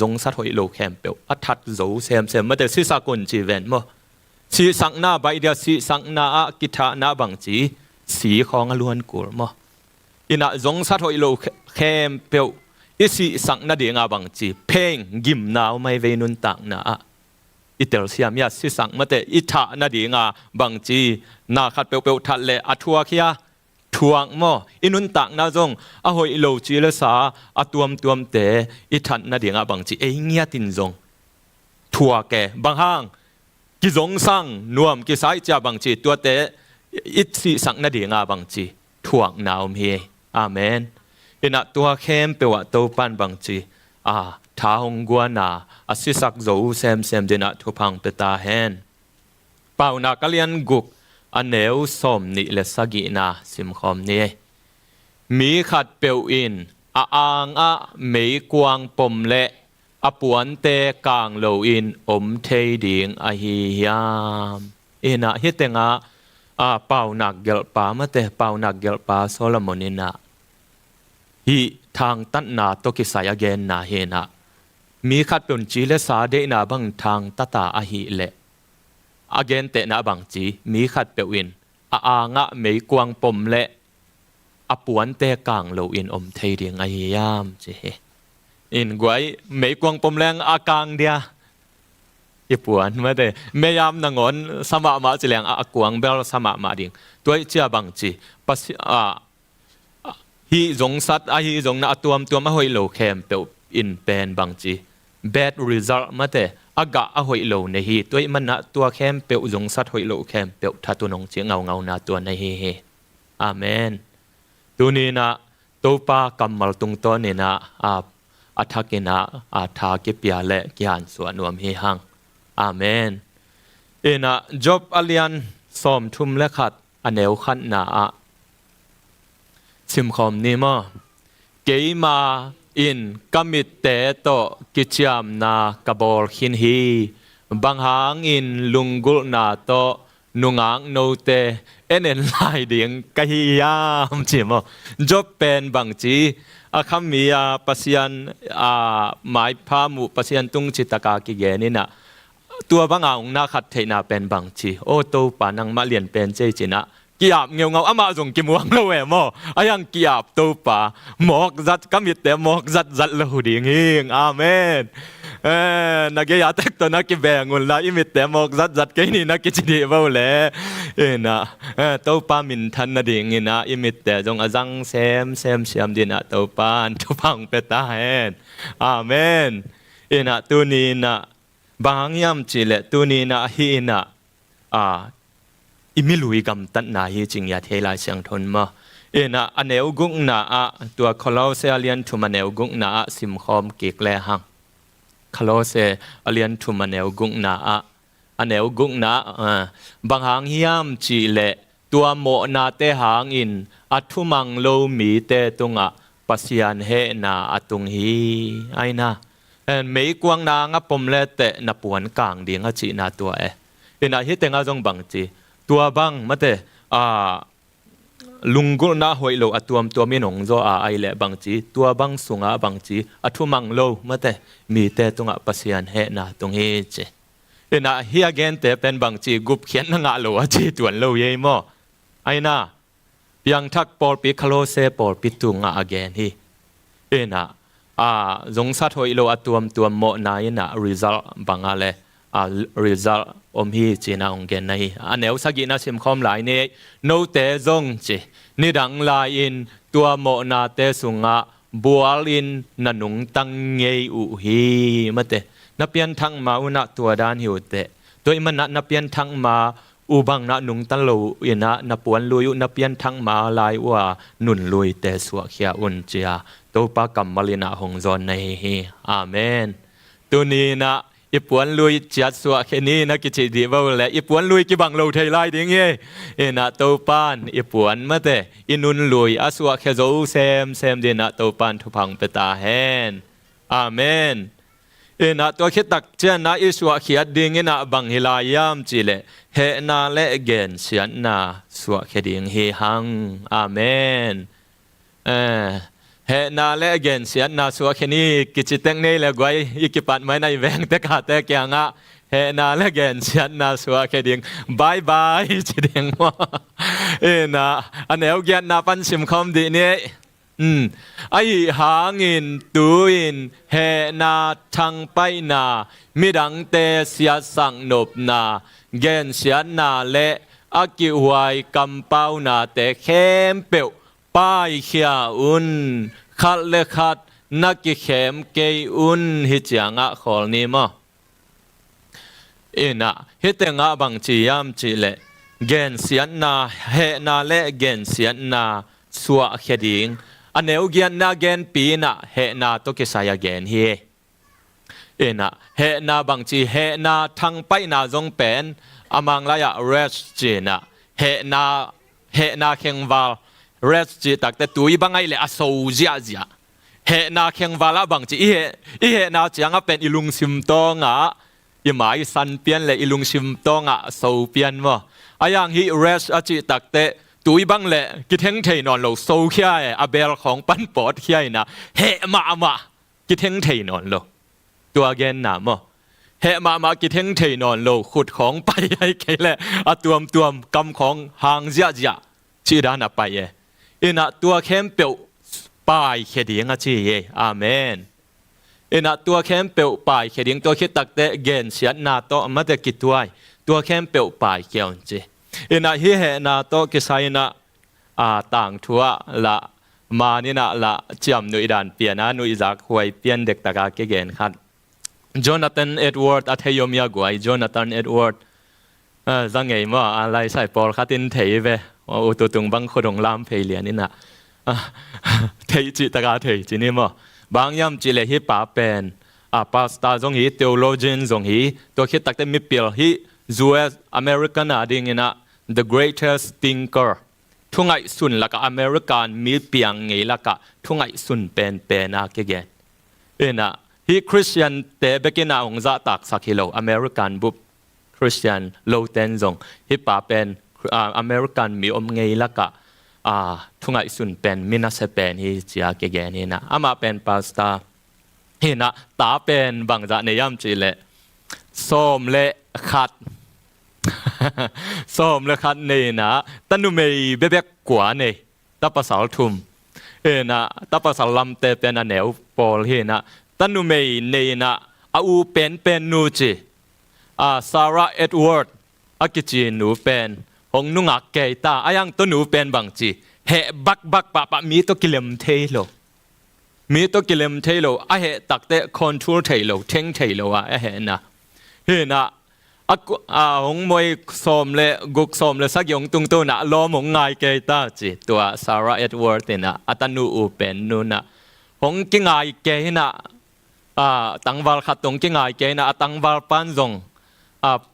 จงสัตหอยโลแคมเปียวอัฐัดโจเซมมาแต่สิสากุนจีเวนมั้งสีสังนาใบเดียสีสังนากิทานาบังจีสีของล้วนกุลมั้งอินะจงสัตหอยโลแคมเปียวอิสีสังนาเดียงาบังจีเพลงกิมนาวไม่เวนุนตังนาอิเตลเซียมยาสิสังมาแต่อิทานาเดียงาบังจีนาขัดเปียวทัดเลอัทัวเคียทวงมั้งอินุนตังนาจงอหอยโลจีเลสาตัวเตอิทัดนาเดียงาบังจีเงียตินจงทัวแกบางห้างกิจงสังนวมกิสายจ่าบังจีตัวเตอิสิสังนาเดียงาบังจีทวงนาวเมอาเมนอินะตัวเข้มเปวะตัวปันบังจีท้าหงกัวนาสิสักโจเซมเดนะทุพังเปตาแฮนเป่านักเลียนกุกอันเนวสมนิเลสกินาสิมคอมนี้มีขัดเปียวอินอ่างไม่กวางปมเละปวนเตกางโลอินอมเทดิงหิยามนะฮิตงเป่านักเกลปามาเตเป่านักเกลปาโซโลมอนินะฮีทางตัดนาตกิสายเกนนาเฮนะมีขัดเป็นจีเลสาเดนาบังทางตตาหิเลอเกนเตนาบังจีมีขัดเปวินอ่างไม่กวางปมเละปวนเตกางโลอินอมเทดิงหิยามจีอินกวยไม่กวางปมแรงอากางเดียอีปวนมาเตไม่ยามนางอนสมามาจิแรงกวางเบลสมามาดิ่งตัวเจ้าบังจีปัสฮีจงสัตฮีจงนาตัวมาหอยโลแคมเปียวอินเป็นบังจี bad result มาแต่อากาหอยโลในฮีตัวมันนะตัวแคมเปียวจงสัตหอยโลแคมเปียวถ้าตัวนงเจียงเงานาตัวในฮีอาเมนตัวนี้นะตัวป้ากำมัลตุงตัวนี้นะอัฐกินะทากิปยาและกิหันสวนนวมฮีหังอาเมนนะจบอเลียนสอมทุมและขัดอเนวขันนาสิมคอมนี้มั้งเกยมาอินกมิตเตโตกิจยามนากบอลขินฮีบางหางอินลุงกุลนาโตนุงางโนเตเอ็นลายเดียงกะฮิยามจิมจบเป็นบางจีคำมีปัสยันหมายพามุปัสยันตุงจิตกากิเกนี่นะตัวบางอ่างนาขัดเทนาเป็นบางจีโอโตปานังมาเลียนเป็นเจจินะกีบเงาอามาจงกิมวงเลวมอยังกีบตัวป่าหมอกจัดกำมิดแต่หมอกจัดเลวดิ่งหิงอาเมนนักเกียรติตัวนักกิแบงุนละอิมิดแต่หมอกจัดแค่นี้นักกิจดีบ่าวเลยนะตัวป่ามินทันนะดิ่งนะอิมิดแต่จงอาจังเซมดินะตัวป่าทุพังเปตาเฮนอาเมนนะตัวนี้นะบางยามจิเลตัวนี้นะฮีนะมิลุยกำตัดนาฮีจริงยาเทลายเสียงทนมานะอันเอวกุงนาตัวคลอเซเลียนทุมันเอวกุงนาสิมคอมเกกแลหังคลอเซเลียนทุมันเอวกุงนาอันเอวกุงนาบางหางฮิยามจีเลตัวโมนาเตหางอินอัทุมังโลมีเตตุงปัสยันเฮนาตุงฮีไอนะไม่กวางนางปมเลเตนปวนกลางเดียงจีนาตัวนะฮิเตงจงบังจีตัวบังมาเตลุงกุน่าหอยโลตัวมีหนงโจไอเละบังจีตัวบังสุงบังจีทุมังโลมาเตมีเตตุงปัสยันเฮนาตรงเฮเจนะเฮียเกนเตเป็นบังจีกุบเขียนงะโลจีตวนโลเยมอไอนะ ยังทักปอลปิคาโลเซปอลปิตุงอาเกนฮีเอ็นะจงสัตว์หอยโลอตัวโมนายนะ result บางอะไรresult อมฮีจีน่าองเกนนะฮีอันเอวสักินะชิมคอมหลายเนี่ยโนเตจงจีนี่ดังลายอินตัวโมนาเตสุงะบัวลินนันุงตังเงยอุฮีมาเตนับเปียนทั้งมาอุณตัวด้านหิวเตตัวมันนับเปียนทั้งมาอุบังนะนุงตันโลอินะนับปวนลุยนับเปียนทั้งมาลายว่านุนลุยเตสวะเขียอุนเจียตัวปากกัมมาลินะหงจอนในฮีอาเมนตัวนี้นะอีปวนลุยจัดสวะแค่นี้นะกิจดีว่าแหละอีปวนลุยกิบังโลไทยไลดิ้งเย่เอ็นะตัวปานอีปวนมาเตอินุนลุยอาสวะแค่โจเซมเดนะตัวปานทุพังเปตาแฮนอาเมนเอ็นะตัวคิดตักเจนะอิสวะเขียดดิ้งเอ็นะบังฮิลายามจิเลเฮนาเลเกนเสียนนาสวะแค่ดิ้งเฮหังอาเมนเฮนาเลเกนเสียนนาสวะแค่นี้กิจตังนี่เลยกวยอีกิปัดไม่ในแวงแต่ขาดแต่แกงอ่ะเฮนาเลเกนเสียนนาสวะแค่ดิ้งบายจิดิ้งว่านะอันเอวเกียนนาปันชิมคอมดีนี่ไอหางินตูอินเฮนาทังไปนามิดังเตเสียสังนบนาเกนเสียนนาเลอากิหวยกำเป้านาเตเข้มเปียวป้ายเขียอุนขัดเลขัดนักกิเข้มเกยอุนฮิจยังะขอลนี้มั้งนะฮิตงะบังจียามจีเลเกนเสียนนาเฮนาเลเกนเสียนนาสวะเขดิงอันเอวเกียนนาเกนปีนะเฮนาโตกิสายเกนเฮนะเฮนาบังจีเฮนาทั้งไปนาจงเป็นอามังลายะเรสจีนะเฮนาเข่งวาลเรสจีตักแต่ตุยบังไงเลยอโซเจียเฮนาเข่งวาลบังจีเฮนาจียงเป็นอิลุงซิมตองะอีหมายสันเปียนเลยอิลุงซิมตองะโซเปียนวะอายังฮีเรสอจีตักแต่ตุยบังเลยกิเทงเทนอนโลโซเขียอาเบลของปันปอดเขียนะเฮมากิเทงเทนอนโลตัวเกนหนามะเฮมากิเทงเทนอนโลขุดของไปให้แกเลยตัวกำของหางเจียชีดานาไปอินะตัวเข้มเปียวปลายเขดิงอาชีอาเมนอินะตัวเข้มเปียวปลายเขดิงตัวคิดตักเตเกนเสียนาโตมาเตกิตัวเข้มเปียวปลายเกี่ยวจีอินะฮิเฮนาโตกิไซนะต่างทัวละมานี่นะละจำนุยดานเปียนะนุยจากหวยเปียนเด็กตะกาเกนขัดจอนาธานเอ็ดเวิร์ดอัธยมยากวยจอนาธานเอ็ดเวิร์ดจังไงมั้งอะไรใส่ปอลขัดตินเทยเวอุตุตุงบังคนงลามเพลียนี่นะเทยจิตะกาเทยจีนี่มั้งบางยามจิเลฮิปาเป็นปาสตาจงฮีเทโอโลจีนจงฮีตัวคิดตักแต่มิเปีลฮีจูเอสอเมริกันดิ่งนะ the greatest thinker ทุงไอสุนละกะอเมริกันมีเปียงไงละกะทุงไอสุนเป็นนะเกเอ็นะฮีคริสเตียนเตเบกินาองซาตักสักฮิโลอเมริกันบุบคริสเตียนโลเทนจงฮิปาเป็นอเมริกันมีอมไงละกะทุงไอสุนเป็นมินาเซเป็นฮีเจียเกนี่นะอามาเป็นปาสตาฮีนะตาเป็นบางจากในยามจีเลส้มเลขัดส้มเลขัดนี่นะตันุเมย์เบบกกว่านี่ตาภาษาทุ่มนะตาภาษาลำเตเป็นอันเหนียวปอลฮีนะตันุเมย์นี่นะอูเป็นนูจีซาร่าเอ็ดเวิร์ดอากิจีนูเป็นหงนุงักเกตาอายังตัวนูเป็นบางจีเฮบักปะมีตัวกิเลมเทโลมีตัวกิเลมเทโลเฮตักเตคอนทูร์เทโลเทงเทโลเฮนะเฮนะหงมวยสมเลกุกสมเลสักยงตุงตัวนะล้อมหงไงเกตาจีตัวซาร่าเอ็ดเวิร์ดนะอัตนูอูเป็นนูนะหงกิงไงเกนะตังวาลขัดตรงกิงไงเกนะตังวาลปันจง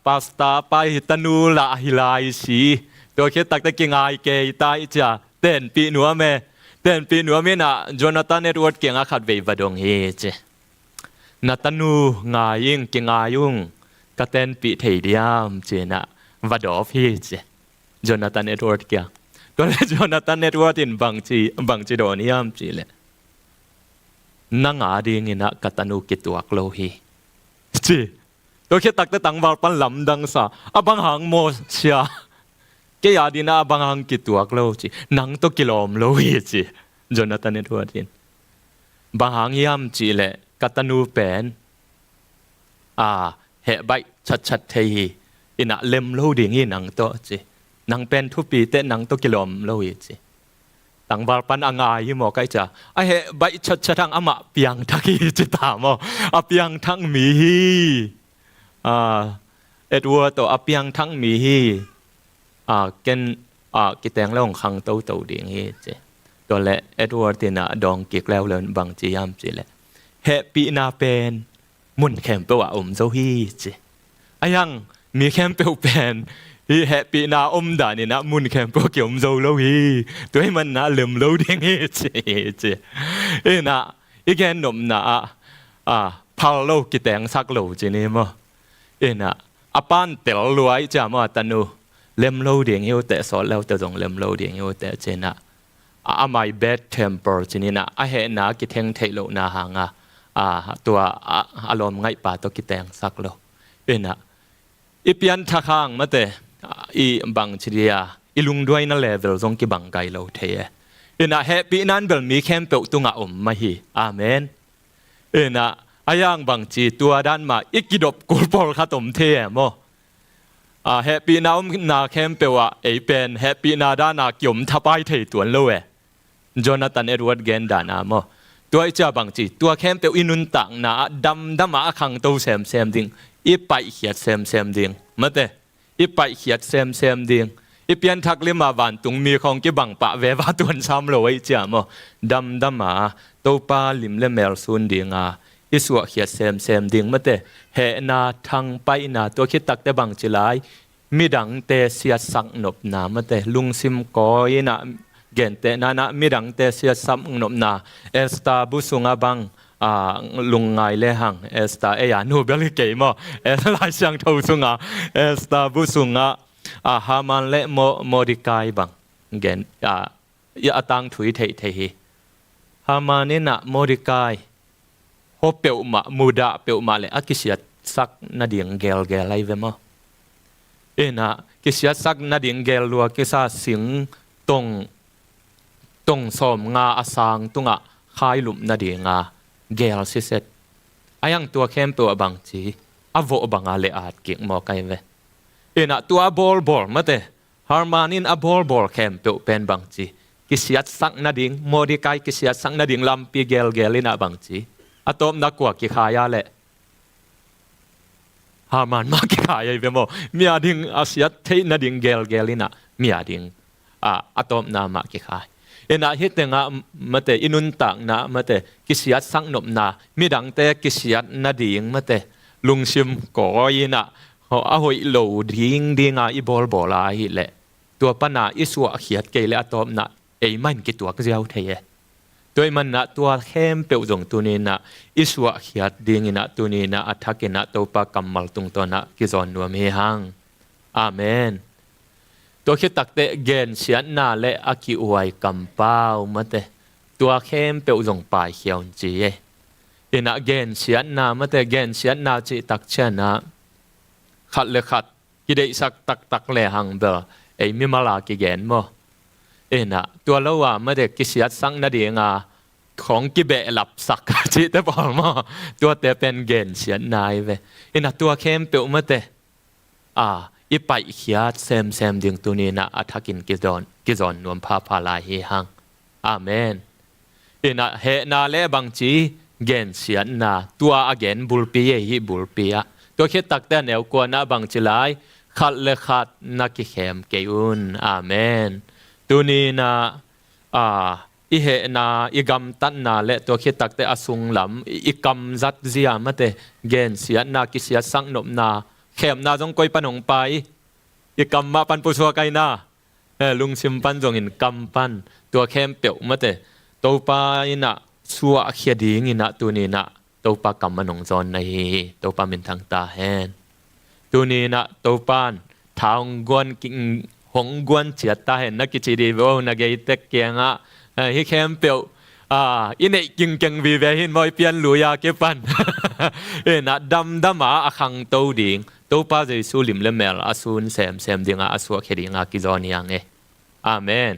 ปาสตาไปตนูละฮิลายสีตัวคิดตักตะกิงไงเกยตายจ้ะเต้นปีหนัวเมนะจอนาธานเอ็ดเวิร์ดเก่งอาขัดเวย์วดงเฮเจนาตานูงายิงกิงอายุงกะเต้นปีเทียมเจนะวดอฟเฮเจจอนาธานเอ็ดเวิร์ดเก่งตัวเลจอนาธานเอ็ดเวิร์ดอินบางจีโดนิยามจีเลนังอาดิงินะกะตานูกิตัวกโลฮีจีตัวคิดตักแต่ตังวาลปันลำดังซาบังหางโมเชีย ke ya dina bangang ki tuak lo chi nang to kilom lo hi chi Jonathan Edwardin bangang yam chi le katanu pen he bai chat thei ina lem lo ding hi nang to chi nang pen thu pi te nang to kilom lo hi chi tang bar pan angai hi mo kai cha a he bai chat ang ama piang thaki chi ta mo a piang thang mi hi Edward to a piang thang mi hi ken ki teng long khang to ding hi chi to le Edward tina dong ki kleu len bang chi yam chi le he pi na pen mun khem pe wa zo hi chi ayang mi khem pe pen hi he pi na da ni na mun khem pe ki zo lo hi toi man na lem lo ding hi chi e na igen nom na phal lo ki teng sak lo chi ni mo e na apan tel luai cha mo tanu lem lo ding hiu te so lo te jong lem lo ding hiu te chena my bad temper chinina a he na ki theng thei lo na hanga tua alom ngai pa to ki teng sak lo ena ipian thakang mate I bang chiria ilung duai na level jong ki bang kai lo the ena happy nan bel mi khem pe tunga ma hi amen ena ayang bang chi tua dan ma ikidop kulpol khatom the mo happy na na khem pe wa e pen happy na da na kyom thapai thei tuan lo Jonathan Edward gen da na mo tua cha bang chi tua khem pe inun tang na dam khang to sem ding I pai hiat sem ding mate I pai hiat sem ding I pian thak le ma van tung mi khong ki bang pa ve wa tuan sam lo ai cha mo dam to pa lim le mel sun ding I suah hiat sem ding mate he na thang pai na to khit tak te bang chi lai mi dang te sia sak nop na mate lung sim ko ina gen te na mi dang te sia sam nop na esta busunga bang lung ngai le hang esta e ya nu bel ke mo lai sang thau sunga esta busunga haman le modikai bang gen ya atang thui thei hamanina modikai ho peu ma muda peu ma le akisiat sak na ding gel lai ve mo ena kisiat sak na ding gel lua kisa sing tong som nga asang tunga khai lum na dinga gel si set ayang tua khem pe bang chi avo banga le at ki mo kai ve ena tua bol mate harmanin a bol khem pe pen bang chi kisiat sak na ding modikai kisiat sak na ding lampi gel ina bang chi atom na kwa ki khaya le harman ma ki khaya ve mo mi ading asiat thei na ding gel ina mi ading atom na ma ki khai ena hitenga mate inun tak na mate kisiat sang nop na midang te kisiat na ding mate lungsim ko ina ho a hoi lo dinga I bol hi le tua pana isua khiat ke le atom na ei man ki tua ka jiao thei toi man na tua khem pe jong tu ni na isua khiat ding ina tu ni na athakina topa kamal tung to na ki zon nuam he hang amenตัวคิดตักเตะเกณฑ์เสียนนาและอากิอวยกำเป้ามาเตะตัวเข้มเปียวจงปลายเขียวจีอินะเกณฑ์เสียนนามาเตะเกณฑ์เสียนนาจีตักเชนะขัดเลยขัดกิเดสักตักเลยหังเบอไอมิมาลากิเกณฑ์มั้งอินะตัวเราว่ามาเตะกิเสียสังนาเดียงของกิเบะหลับสักจีเตะบอลมั้งตัวเตะเป็นเกณฑ์เสียนนายเวอินะตัวเข้มเปียวมาเตะI pai hiat sem ding tu ni na athakin kizon nuam pha la hi hang amen ina he na le bang chi gen sian na tua again bulpi hi bulpia to khit tak ta neu ko na bang chi lai khat le khat na ki khem ke un amen tu ni na I he na I gam tan na le to khit tak te asung lam I kam zat zia mate gen sian na ki sia sang nop naแขมนาจงก้อยปันหงไปอีกำมาปันปุชัวไกนาลุงชิมปันจงอินกำปันตัวแขมเปียวมาเตตัวปาอินะชัวเขียดีงินะตัวนี้นะตัวปากำมันหงจอนในตัวปาเป็นทางตาแหนตัวนี้นะตัวปานทางกวนกิงหงกวนเฉียดตาเห็นนักกิจดีโวนักเกยเตกเกียงฮิแขมเปียวอินเอกิงเก่งวีเวหินมอยเปียนลุยาเก็บปันนะดำมาขังตัวดิ่ง ตัวป้าจะสู้ลิมเลมเมลอาซูนเซมดิ่งอาสวะเขดิ่งอากิจอนียังเออาเมน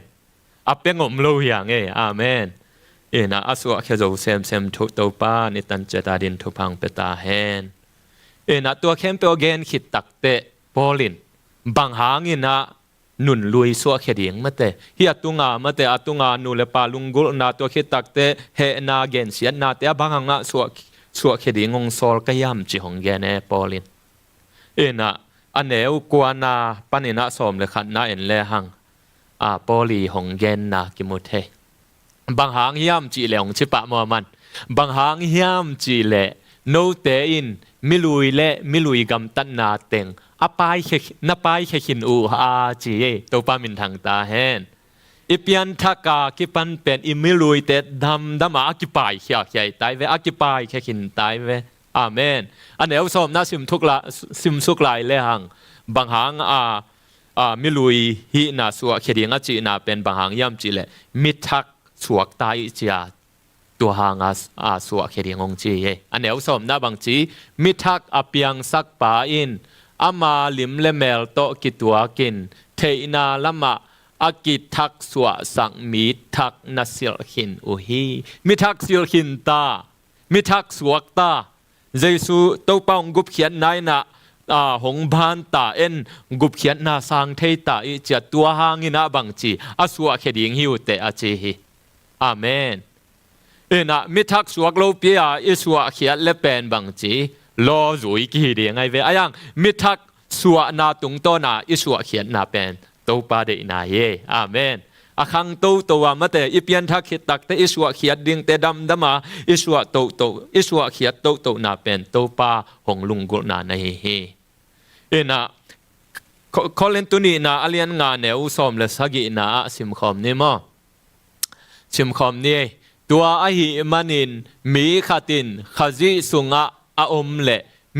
อาเป็งอมโลยังเออาเมนนะอาสวะเขจะเซมทุตัวป้านิตันเจตาดินทุพังเปตาเฮนนะตัวเข้มเปอเกนขิดตักเตะพอลินบางหางนะนุนลุยสวะเขดิ่งมาเตะเฮียตุงามาเตะตุงานูเลปาลุงกุลนาตัวขิดตักเตะเฮนาเกนเสียนาเตะบางหางสวะเขดิ่งงซอลกยามจิหงเกนเอพอลินนะอันเนวกวนาปันินะสมเลขันนาเอ็นเลหังปอลีหงเกนนากิมุเทบางหางยามจีเลหงชิปะมัวมันบางหางยามจีเลโนเตอินมิลุยกำตันนาเต็งอปายเขขินอูอาจีตัวปามินทางตาเฮนอีเปียนทักกากิปันเป็นอิมิลุยเตดำมาอากิปายเขียใหญ่ตายเวอากิปายเขขินตายเวอาเมนอันเดียวสมน่าซิมสุกลายเลหังบางหางมิลุยฮีนาสัวเขดีงจีนาเป็นบางหางย่ำจีเลมิทักสวกตายจีอาตัวหางสัวเขดีงงจีอันเดียวสมน่าบางจีมิทักอเปียงสักปาอินอามาลิมเลเมลโตกิตัวกินเทนาละมะอากิทักสวสังมิทักนัสซิลขินอุฮีมิทักซิลขินตามิทักสวกตาเยซูตัวป้องกุบเขียนนายนะหงบานตาเอ็นกุบเขียนนาสังเทตาอิจัดตัวหางอินาบังจีอาสวะเขดิงหิวเตอาเจฮีอาเมนนะมิทักสวกโลเปียอิสวะเขียนเลเป็นบังจีรอจุยกี่เดียงไงเวอายังมิทักสวะนาตุงโตนาอิสวะเขียนนาเป็นตัวปาเดนาเยอาเมนอาคังตัวมาแต่อีเปียนทักขิดตักแต่อิสวะเขียดดิ่งแต่ดำมาอิสวะอิสวะเขียดโตนาเป็นตัวปาหงลุงกุนาในเฮนะคอเลนตุนีนะอเลียนงานเนวสอมเลสกินะสิมคอมนี่มั้งสิมคอมนี่ตัวอหิมันินมีขัดินขจิสุงะอาอมเล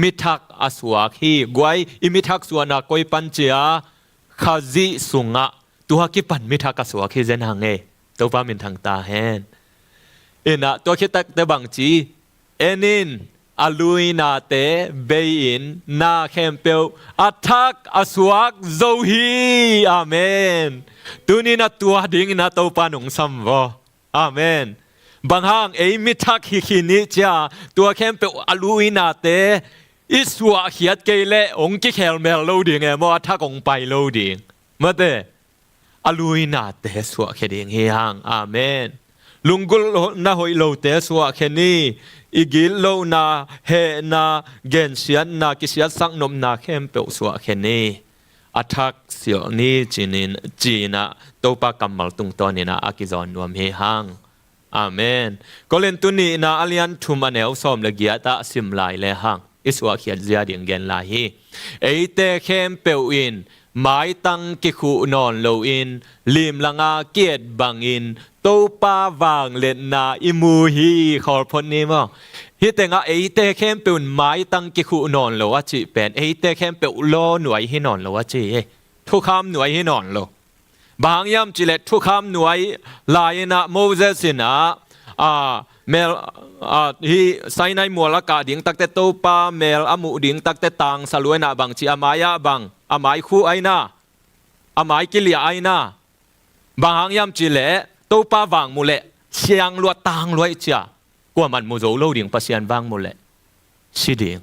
มิทักอสวะขีกวยอิมิทักสวนาคอยปัญเจียขจิสุงะตัวกิปันมิทักสวะขีเจนหังเอตัวป้ามินทางตาเฮนนะตัวคิดตักเตบังจีเอนินอลุยนาเตเบยินนาเข้มเปียวอัทักอสวะโซฮีอาเมนตัวนี้นะตัวดิ่งนะตัวป้าหนุ่งซัมวะอาเมนบางห้างมิทักฮิคินิจ้าตัวเข้มเปียวอลุยนาเตอิสวะเขียดเกเลองกิเคลเมลโลดิ่งเอมอทักองไปโลดิ่งมาเตอลุยนาเตสวะเขดิงเฮียงอาเมนลุงกุลนาหอยโลเตสวะเขนีอีกิลโลนาเฮนาเกนเสียนนากิเสียสังนมนาเข้มเปียวสวะเขนีอัทักเสียวนี้จีนะตัวปากำมัลตุงตอนีนะอากิจอนรวมเฮียงอาเมนก็เล่นตุนีนะอเลียนทุมาเนวสอมเลกียตาสิมลายเลหังอิสวะเขียดเจียดิงเกนลาฮีเตเข้มเปียวอินหมายตั้งกิคูนอนโลอินลิมลังอาเกียดบังอินโตปาวางเล่นนาอิมูฮีขอพนนี้มั้งฮิตเตงะเตเข้มเปียวหมายตั้งกิคูนอนโลวะจีเป็นเตเข้มเปียวโลหน่วยให้นอนโลวะจีทุกคำหน่วยให้นอนโลบางยามจิเลทุกคำหน่วยลายนะโมเสสนะเมลฮีไซนายมัวละกาดิ่งตักเตโตปาเมลอามูดิ่งตักเตตังสลวยนะบังจีอามายะบังอามายคู่ไอนาอามายกิลีไอนาบางยามจิเลโตปาวางมูเลเชียงลวดตางลวยจ้ากว่ามันมูโจโลดิ่งปัสยันบางมูเลสิดิ่ง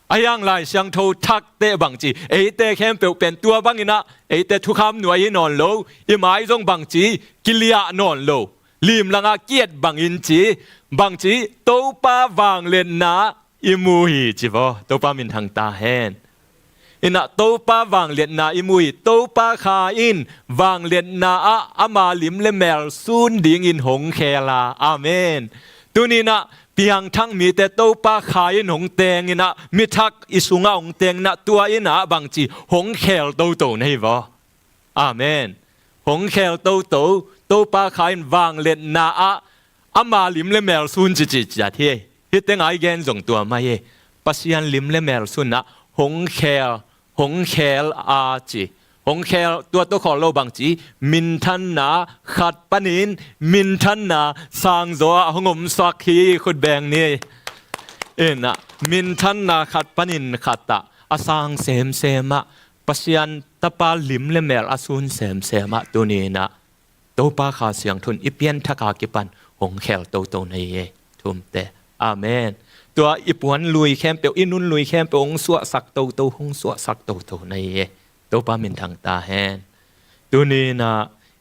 ไอยังไลเสียงโททักเตบังจีเตเข้มเปียวเป็นตัวบังอินะเตทุกคำหน่วยนอนโลอีหมายจงบังจีกิลียนอนโลลิมลังอาเกียดบังอินจีบังจีโตปาวางเล่นนาอิมูฮีจีบอโตปามินทางตาเฮนอินะโตปาวางเล่นนาอิมูฮีโตปาคาอินวางเล่นนาอามาลิมเลเมลซูนดิงอินหงเคลาอาเมนตัวนี้นะเพียงทั้งมีแต่โตปาคาอินหงเตงอินะมิทักอิสุงาหงเตงนะตัวอินะบังจีหงเคลโตนี่บออาเมนหงเคลโตปาคาอินวางเล่นนาอามาลิมเลเมลซุนจิจัดเฮฮิตเตงไอเกนส่งตัวมาเฮปัสยันลิมเลเมลซุนนะหงเคลอาจีหงเคลตัวขอโลบังจีมินทันนาขัดปนินมินทันนาสางโซหงมสักขีขุดแบงนี่นะมินทันนาขัดปนินขัดตะ อาสางเสมเสมะปัสยันตะปาลิมเลเมลอาซุนเสมเสมะตัวนี้นะตัวปาขาเสียงทุนอิเปียนทักอากิปันหงแขวโตในเยทุมเตอาเมนตัวอิปวนลุยแคมเปียวอินุนลุยแคมเปียวหงสวสักโตหงสวสักโตในเยตัวปามินทางตาแฮนตัวนี้นะ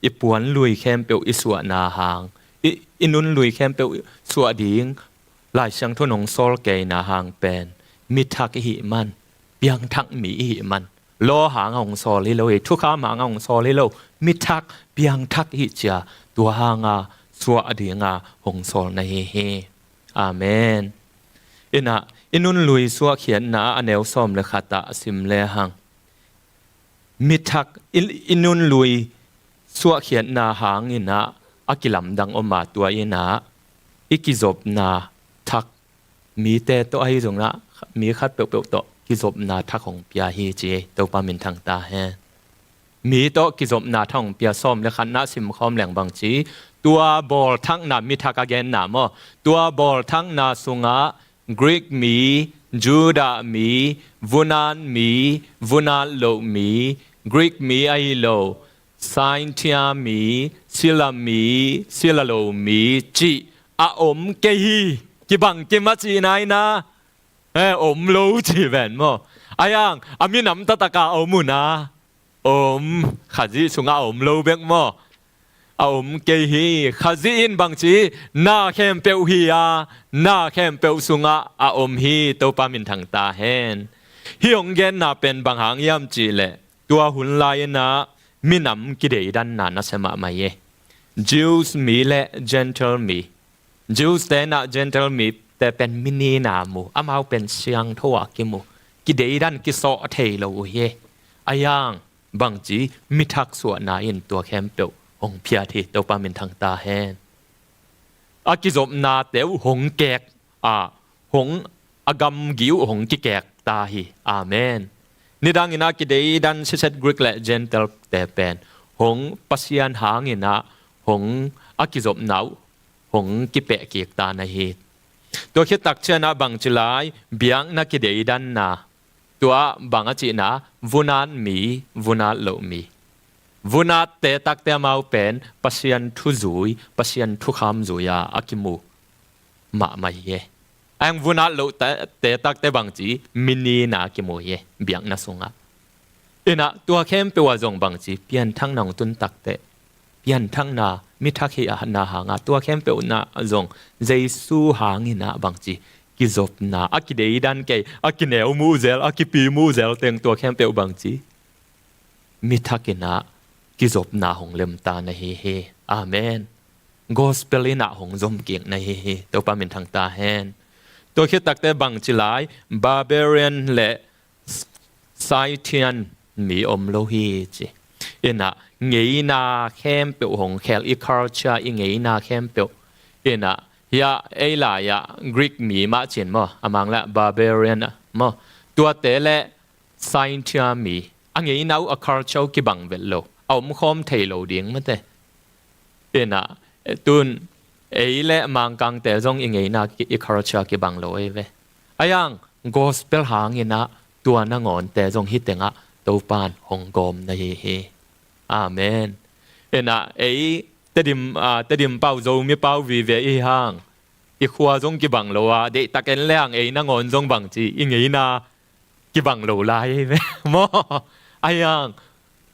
อิปวนลุยแคมเปียวอิสวนาหางอินุนลุยแคมเปียวสวดิงหลายเสียงทุนหงโซลเกยนาหางเป็นมิทักหิมันเปียงทักมีหิมันโลหางองโซลิโลทุกข้ามหางองโซลิโลมิทักเปียงทักหิจาตัวหางาสวอดีงาหงโซลในเฮอาเมนอินุนลุยสวเขียนนาอเนวซ้อมเลขาตาสิมเลหังมิทักอินุนลุยสวเขียนนาหางอินะอากิลัมดังอมาตัวอินะอิกิจบนาทักมีแต่ตัวไอ้ตรงนะมีคัดเปียวๆตัวกิจบนาทักของเปียฮีเจตัวปามินทางตาแฮมีโตกิจบนาทองเปียซ้อมและขันนาสิมคอมแหลงบางจีตัวบอลทั้งนามิทักอเกนนามอตัวบอลทั้งนาสุงะกรีกมีจูดามีวุนานมีวุนานโลมีกรีกมีไอโลไซน์ทียมีซิลามีซิลาโลมีจีอาอมเกฮีกิบังกิมาจีนายนะอมโลจีแวนมออายังอามีน้ำตะตะกาอมุนาขาจีสุงอาโลเบกมอเกฮีขาจีอินบางจีนาแคมเปียวฮีอานาแคมเปียวสุงอาฮีตัวปามินทางตาเฮนฮิองเกนนาเป็นบางหางยามจีเลตัวหุ่นลายนะมีน้ำกิเดดันนานะเสมาไม่เย Jews มีและ Gentle มี Jews แต่นะ Gentle มีแต่เป็นมินีนามูอามาเป็นเสียงทั่วกิมูกิเดดันกิโซเทโลเยอายังบางจีมิทักส่วนนาอินตัวแคมเปียวหงเพียทีตัวปามินทางตาแฮนอากิจบนาเตวหงแกกหงอากำกิวหงกิแกกตาฮีอาเมนนี่ดังอินากิเดดันเซตกรีกและเจนเทลแต่เป็นหงปัสยันหางอินาหงอากิจบนาวหงกิเปะเกียกตาในฮีตัวคิดตักเชนะบางจิลายเบียงนักกิเดดันนาตัวบางจีนะวุนานมีวุนานโลมีวุนาเตตักเตมาเป็นปัสยันทุจุยปัสยันทุขามจุยาอากิมูมาไม่เยอังวุนาโลเตตักเตบางจีมินีนากิมูเยเบียงนาสุงะอินะตัวเข้มเปวจงบางจีเปลี่ยนทั้งนองตุนตักเตเปลี่ยนทั้งนามิทักฮีอานาหางะตัวเข้มเปวนาจงเจสูหางินะบางจีกิจบนาอากิเดดันเกอากิเนวมูเซลอากิปีมูเซลเต็งตัวเข้มเปวบางจีมิทักกินะกิจบนาหงเลมตาในเฮเฮอาเมนกอสเปลินะหงจมเกียงในเฮเฮตัวปามินทางตาแฮนตัวคิดตักแต่บางจิลายบาเบเรียนและไซเทียนมีโลฮีจีอินะเงยนาเข้มเปียวหงแคลอีคาร์ชาอิเงยนาเข้มเปียวอินะยาเอลายากรีกมีมาเจนมออามังละบาเบเรียนมอตัวเตและไซเทียมีอังเงยนาอคาร์ชากิบังเวลโลเอามคอมเทโลเดียงมันเตนะตุนเอเล่มังกังแต่จงยังไงนะอีคาร์ชากิบังโลเอเวอายังกอสเปลหางเนะตัวนางอนแต่จงฮิตเตงะตัวปานหงกอมในเฮอาเมนนะเตดิมเป้าโจมีเป้าวีเวอีหางอีขวาจงกิบังโลอะเดตะเกนเลี้ยงนางอนจงบังจียังไงนะกิบังโลลายเวมออายัง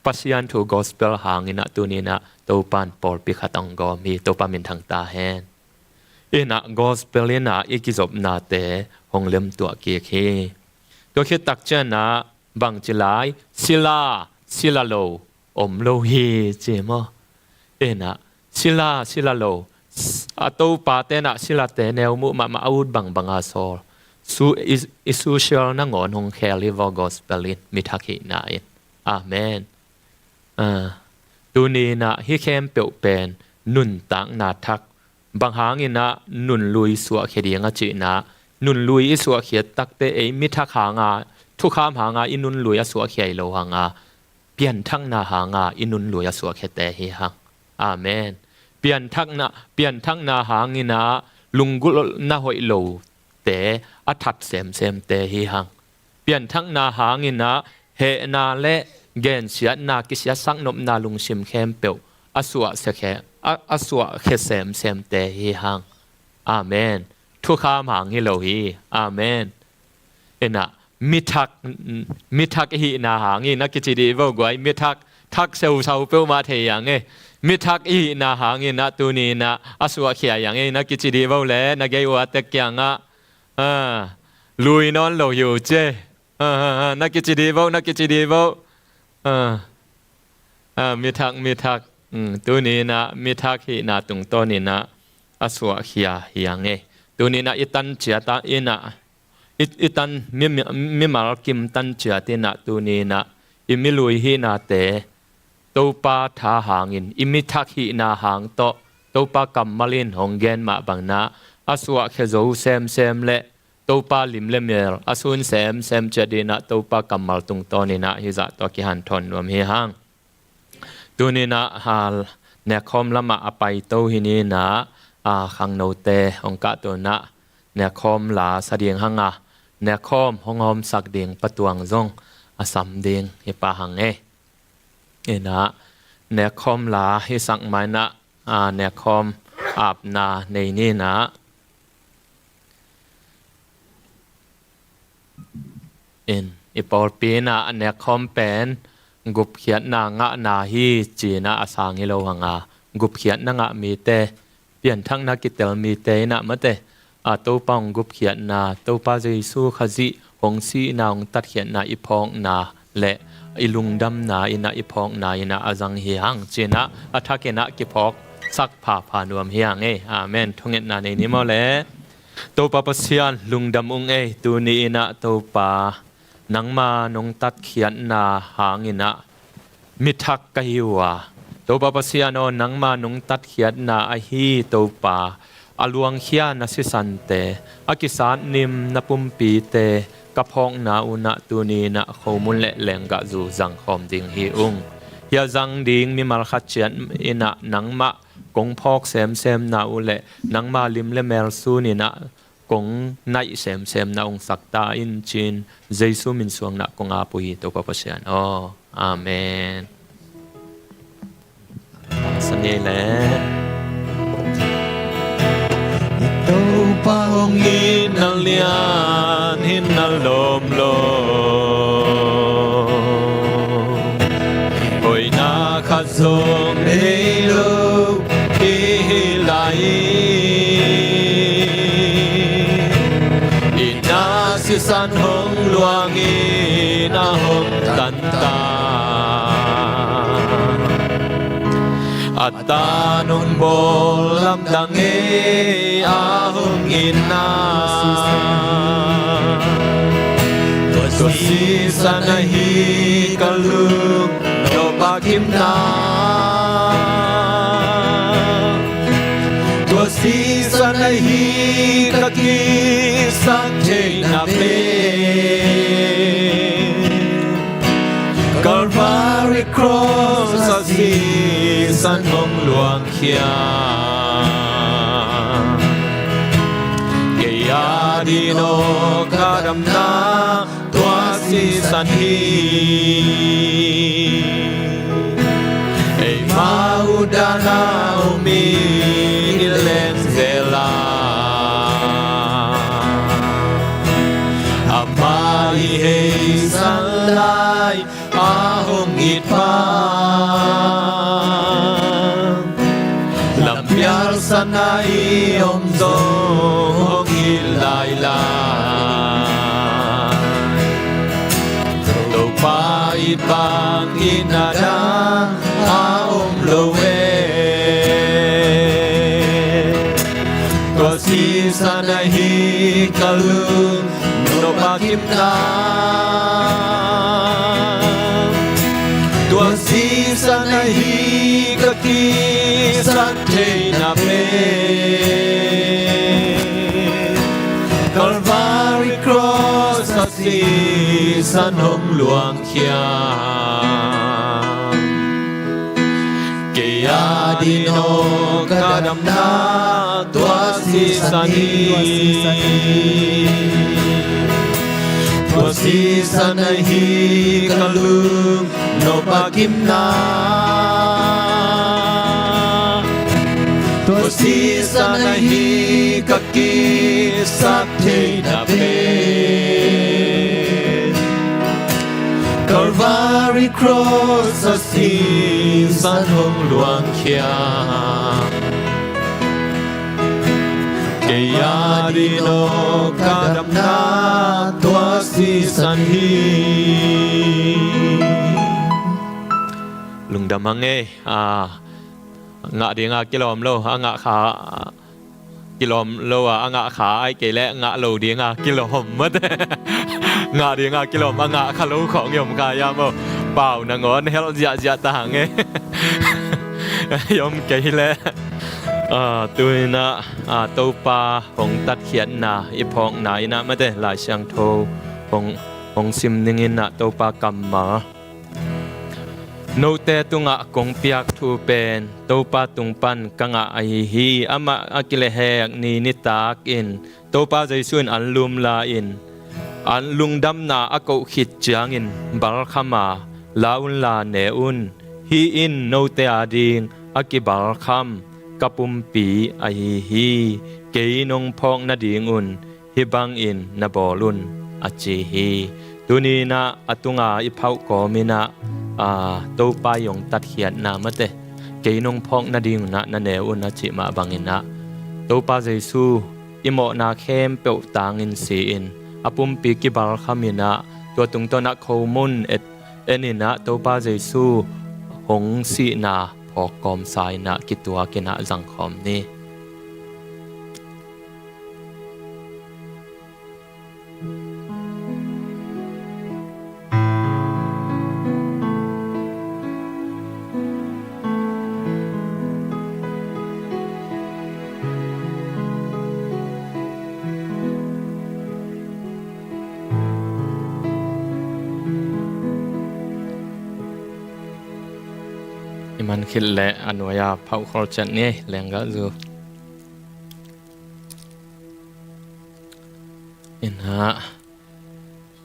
ปัสยันทูกอสเปลหางอินะตัวนี้นะตัวปานปอลปิขัดองกอมีตัวปามินทางตาแฮนอินะกอสเปลนะอีกิจบนาเตหงเล็มตัวเกียเคตัวคิดตักเจนะบางจิลายศิลาโลโลฮีเจมอนะศิลาโลตัวปาเตนะศิลาเตเนวมุมาอาวุธบังอาโซลอิสุเชลนังอนหงเคลิวกอสเปลินมิทักหินาอินอาเมนตัวนี้นะฮิเข้มเปียวเป็นนุนตังนาทักบางหางอินะนุนลุยสัวเขียงจีนะนุนลุยสัวเขียตักเตมิทักหางาทุกข้ามหางาอินุนลุยสัวเขียโลหางาเปลี่ยนทั้งนาหางาอินุนลุยสัวเขียแต่เฮหังอาเมนเปลี่ยนทั้งนาหางอินะลุงกุลนาหอยโลแต่อัทัดเสมเตเฮหัง เปลี่ยนทั้งนาหางินะเฮนาเลเกนเสียนากิเสียสังนบนาลุงชิมเข้มเปียวอสวะเสแคอสวะเคเซมเซมเตฮีหังอาเมนทุกข้ามหางฮิโลฮีอาเมนเอ็นะมิทักฮีนาหางินักกิจดีบอกไว้มิทักเซลเซาเปียวมาเทียงเอมิทักฮีนาหางินะตัวนี้นะอสวะเขียอย่างเอนักกิจดีบอกเลยนักเกวัตเตกียงอ่ะลุยนอนโลอยู่เจนักกิจดีบอกมิทักตัวนี้นะมิทักฮีนาตรงตัวนี้นะอสวะเขียอย่างเอตัวนี้นะอิตันเจียตาอินะอิตันมิมาลกิมตันเจียตินะตัวนี้นะอิมิลุยฮีนาเตตัวปาทาหางินอิมิทักฮีนาหางโตตัวปากัมมาลินหงเกนมาบังนะอสวะเคโซเซมเละตัวปาลิมเลเมลอสุนเซมเจดีนะตัวปากัมมาลตรงตัวนี้นะฮิจะตัวกิหันทนรวมฮีหังตัวนี้นะฮาลเนคอมละมาอไปตัวฮินี้นะขังโนเตองกะตัวนะเนคอมลาสะเดียงหังเนคอมหงอมสักเดียงปะตวงซงสัมเดียงฮิปะหังนะเนคอมลาฮิสักไม้นะเนคอมอาบนาในนี้นะอีปอลปีนะเนคอมเป็นกุบเขียนนางะนาฮีจีนะอาสางฮิโลหังกุบเขียนนางะมีเตเปลี่ยนทั้งนักกิเตลมีเตนะมะเตตัวปองกุบเขียนนาตัวปาเจซูขจิหงสีนาองตัดเขียนนาอีพองนาและอีลุงดำนาอินะอีพองนาอินะอาจังเฮียงจีนะอัฐกินะกิพอกสักผ่านวมเฮียงอาเมนทงเงินนาในนี้มาแล้วตัวปาปเซียนลุงดำองตัวนี้นะตัวปานังมานงตัดเขียนนาหางินะมิทักกะฮิวาตัวปาปเซียนนังมานงตัดเขียนนาอฮีตัวปาอลวงเขียนนาสิสันเตอากิสานนิมนปุมปีเตกับห้องนาอุณตัวนี้นะเขามุนเละแหลงกะจูจังคอมดิงฮีอุงยาจังดิงมีมาลขัดเชียนอินะนังมะกงพอกเซมนาอุเละนังมาลิมเลเมลซูนี่นะกงในเซมนาองสักตาอินจินเจซูมินสวงนะกงอาปุยตัวปะปะเชียนอาเมนสันนี่แหละตัวองอินัลเลียนหินนัลลมโลโอยนาขัดส่งเฮโลฮิไลอินาสิสันหงหลวงอินาหงตันตาอัตตานุนโบลำดังอาหงอินนาตัวสีสันฮีกัลลุงโนปากิมนาตัวสีสันฮีกะกีสักเทนาเปCalvary Cross สีสันของหลวงเขียเกียดีโนคาดำนาตัวสีสันฮีมาอุดานาอุมีเลนเซลาอามาอิเฮสันไลอาหงอิดพาลำยาลสนายอมโซหงอิลายลายตัวปาอิดบางอินาดาอาอมโลเวตัวสีสันฮีกัลลุงโนปากิมนาตัวสีสันฮีกะกีสักเทนาเปCalvary Cross สีสันหงหลวงเขียเกียดีโนกะดำนาตัวสีสันฮี ตัวสีสันฮีกะลุงโนปากิมนาตัวสีสันฮีกะกีสักเทนาเปCalvary cross สักสีสันหงหลวงเขียเกียดิโนกาดำนาตัวสีสันฮีลุงดำมังเองะดีงะกิโลมโลงะขากิโลมโลงะขาไอเกและงะโลดีงะกิโลมมะงะดีงะกิโลมงะคาโลของยมกายามเปล่านางอนเฮลจะต่างไงยมเกและตุยนะตูปาหงตัดเขียนนะอีพองไหนนะไม่ได้หลายเชียงโทหงซิมนึงินนะตูปากรรมมาโนเตตุงะกงเปียกทูเป็นตูปาตุงปันกังะไอฮีอามาอากิเลเฮกนีนิตากอินตูปาใจส่วนอันลุมลาอินอันลุงดำนาอากาขิดจางอินบาร์ขมาลาอุนลาเนอุนฮีอินโนเตอาดิงอากิบาร์คัมกับปุ่มปีไอฮีเกยนงพองนาดิงอุนฮิบังอินนาบอลุนอจีฮีตุนีนะอตุงาอิพาวกอมินะตูปายงตัดเขียนนามะเตเกยนงพองนาดิงนะนาเนอุนอจิมาบังอินะตูปาเจซูอิโมนาเข้มเปวตางอินสีอินอปุ่มปีกิบาร์คามินะตัวตุงตนะโคมุนเอ็นินะตูปาเจซูหงสีนาพอกอมสายนะกิตัวกินะสังคมนี้มันคิดและอนุญาตเผาคอร์จันนี่แรงก็จูอินฮะ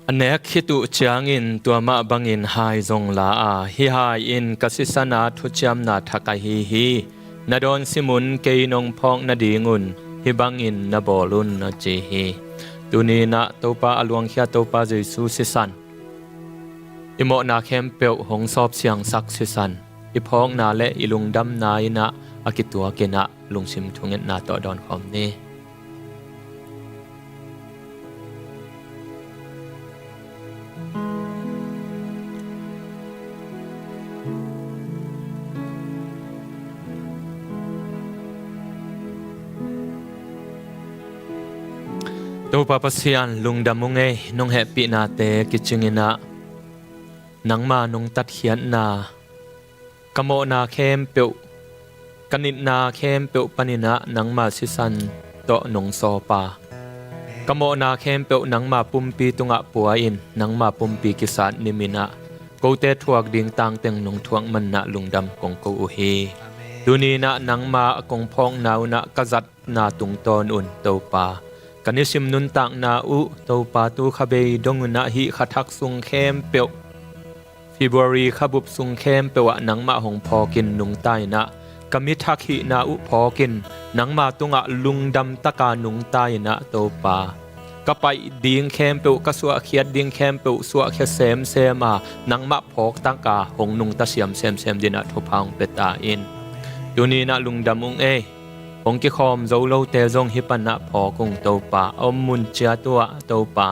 อันนี้คิดตุจางอินตัวมาบังอินหายจงลาฮิหายอินกสิสนาทุจามนาทักฮีนาดอนสิมุนเกยนงพองนาดีงุนฮิบังอินนาบอลุนนาเจฮีตุนีนาโตปาอลวงเขียโตปาเจซูสิสันอิโมนาเข้มเปียวหงสอบเสียงสักสิสันอีพองนาและอีลุงดำนายนะอากิตัวเกนะลุงชิมทุงเงินนาต่อดอนคอมนี้ตัวปาปเซียนลุงดำมุงเงนงแฮปปี้นาเตกิจงินะนังมานงตัดเขียนนากโมนาเข้มเปียวกันินาเข้มเปียวปนินะนังมาสิสันโตนงโซปากโมนาเข้มเปียวนังมาปุ่มปีตุงะปัวอินนังมาปุ่มปีกิสันนิมินะกูเตทวกดิ่งตังเต็งนงทวงมันนะลุงดำกงกูเฮดูนีนะนังมากงพองนาวนะกษัตนาตุงตอนอุนโตปากันนิสิมนุนตังนาอุโตปาตูขเบยดงนะฮิขทักสุงเข้มเปียวฟิบรีขบุบสุงเข้มเปวะนังมาหงพอกินนุงใต้นะกมิทักหินาอุพอกินนังมาตุงะลุงดำตะกานุงใต้นะโตปากะไปดิงเข้มเปวกะสัวเขียดดิงเข้มเปวสัวเขียเซมมานังมาพอกตังกาหงนุงตะเสียมเซมดินะทุพังเปตาอินดูนี่นะลุงดำอุงหงกิคอมโจโลเตจงฮิปันะพอกงโตปาอมมุนเจียตัวโตปา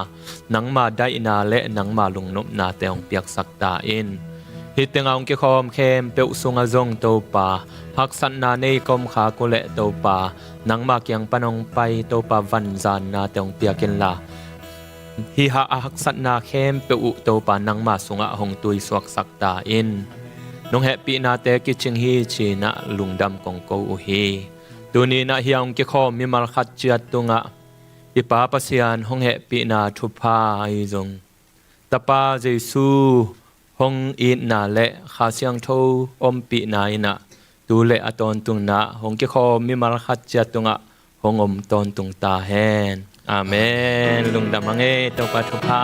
นังมาได้นาและนังมาลุงนบนาเตงเปียกสักตาอินฮิตเตงองกิคอมเข้มเปียวสุงจงโตปาหักสันนาเนกมขากุเลโตปานังมาเกียงปนองไปโตปาวันจานนาเตงเปียกินลาฮิหาหักสันนาเข้มเปียวโตปานังมาสุงหงตุยสวกสักตาอินนงแฮปีนาเตกิจิงฮีชีนะลุงดำกงโกอุฮีตัวนี้นะเฮียงกิคอมีมาขัดเจียตุงะอิปาปเสียนหงเหปีนาทุพาไอจงตาปาเจซูหงอินนาและขาเสียงโทอมปีนายนะดูเลอตอนตุงนะหงกิคอมีมาขัดเจียตุงะหงอมตอนตุงตาแฮน อาเมนลุงดำมังเอโตปาทุพา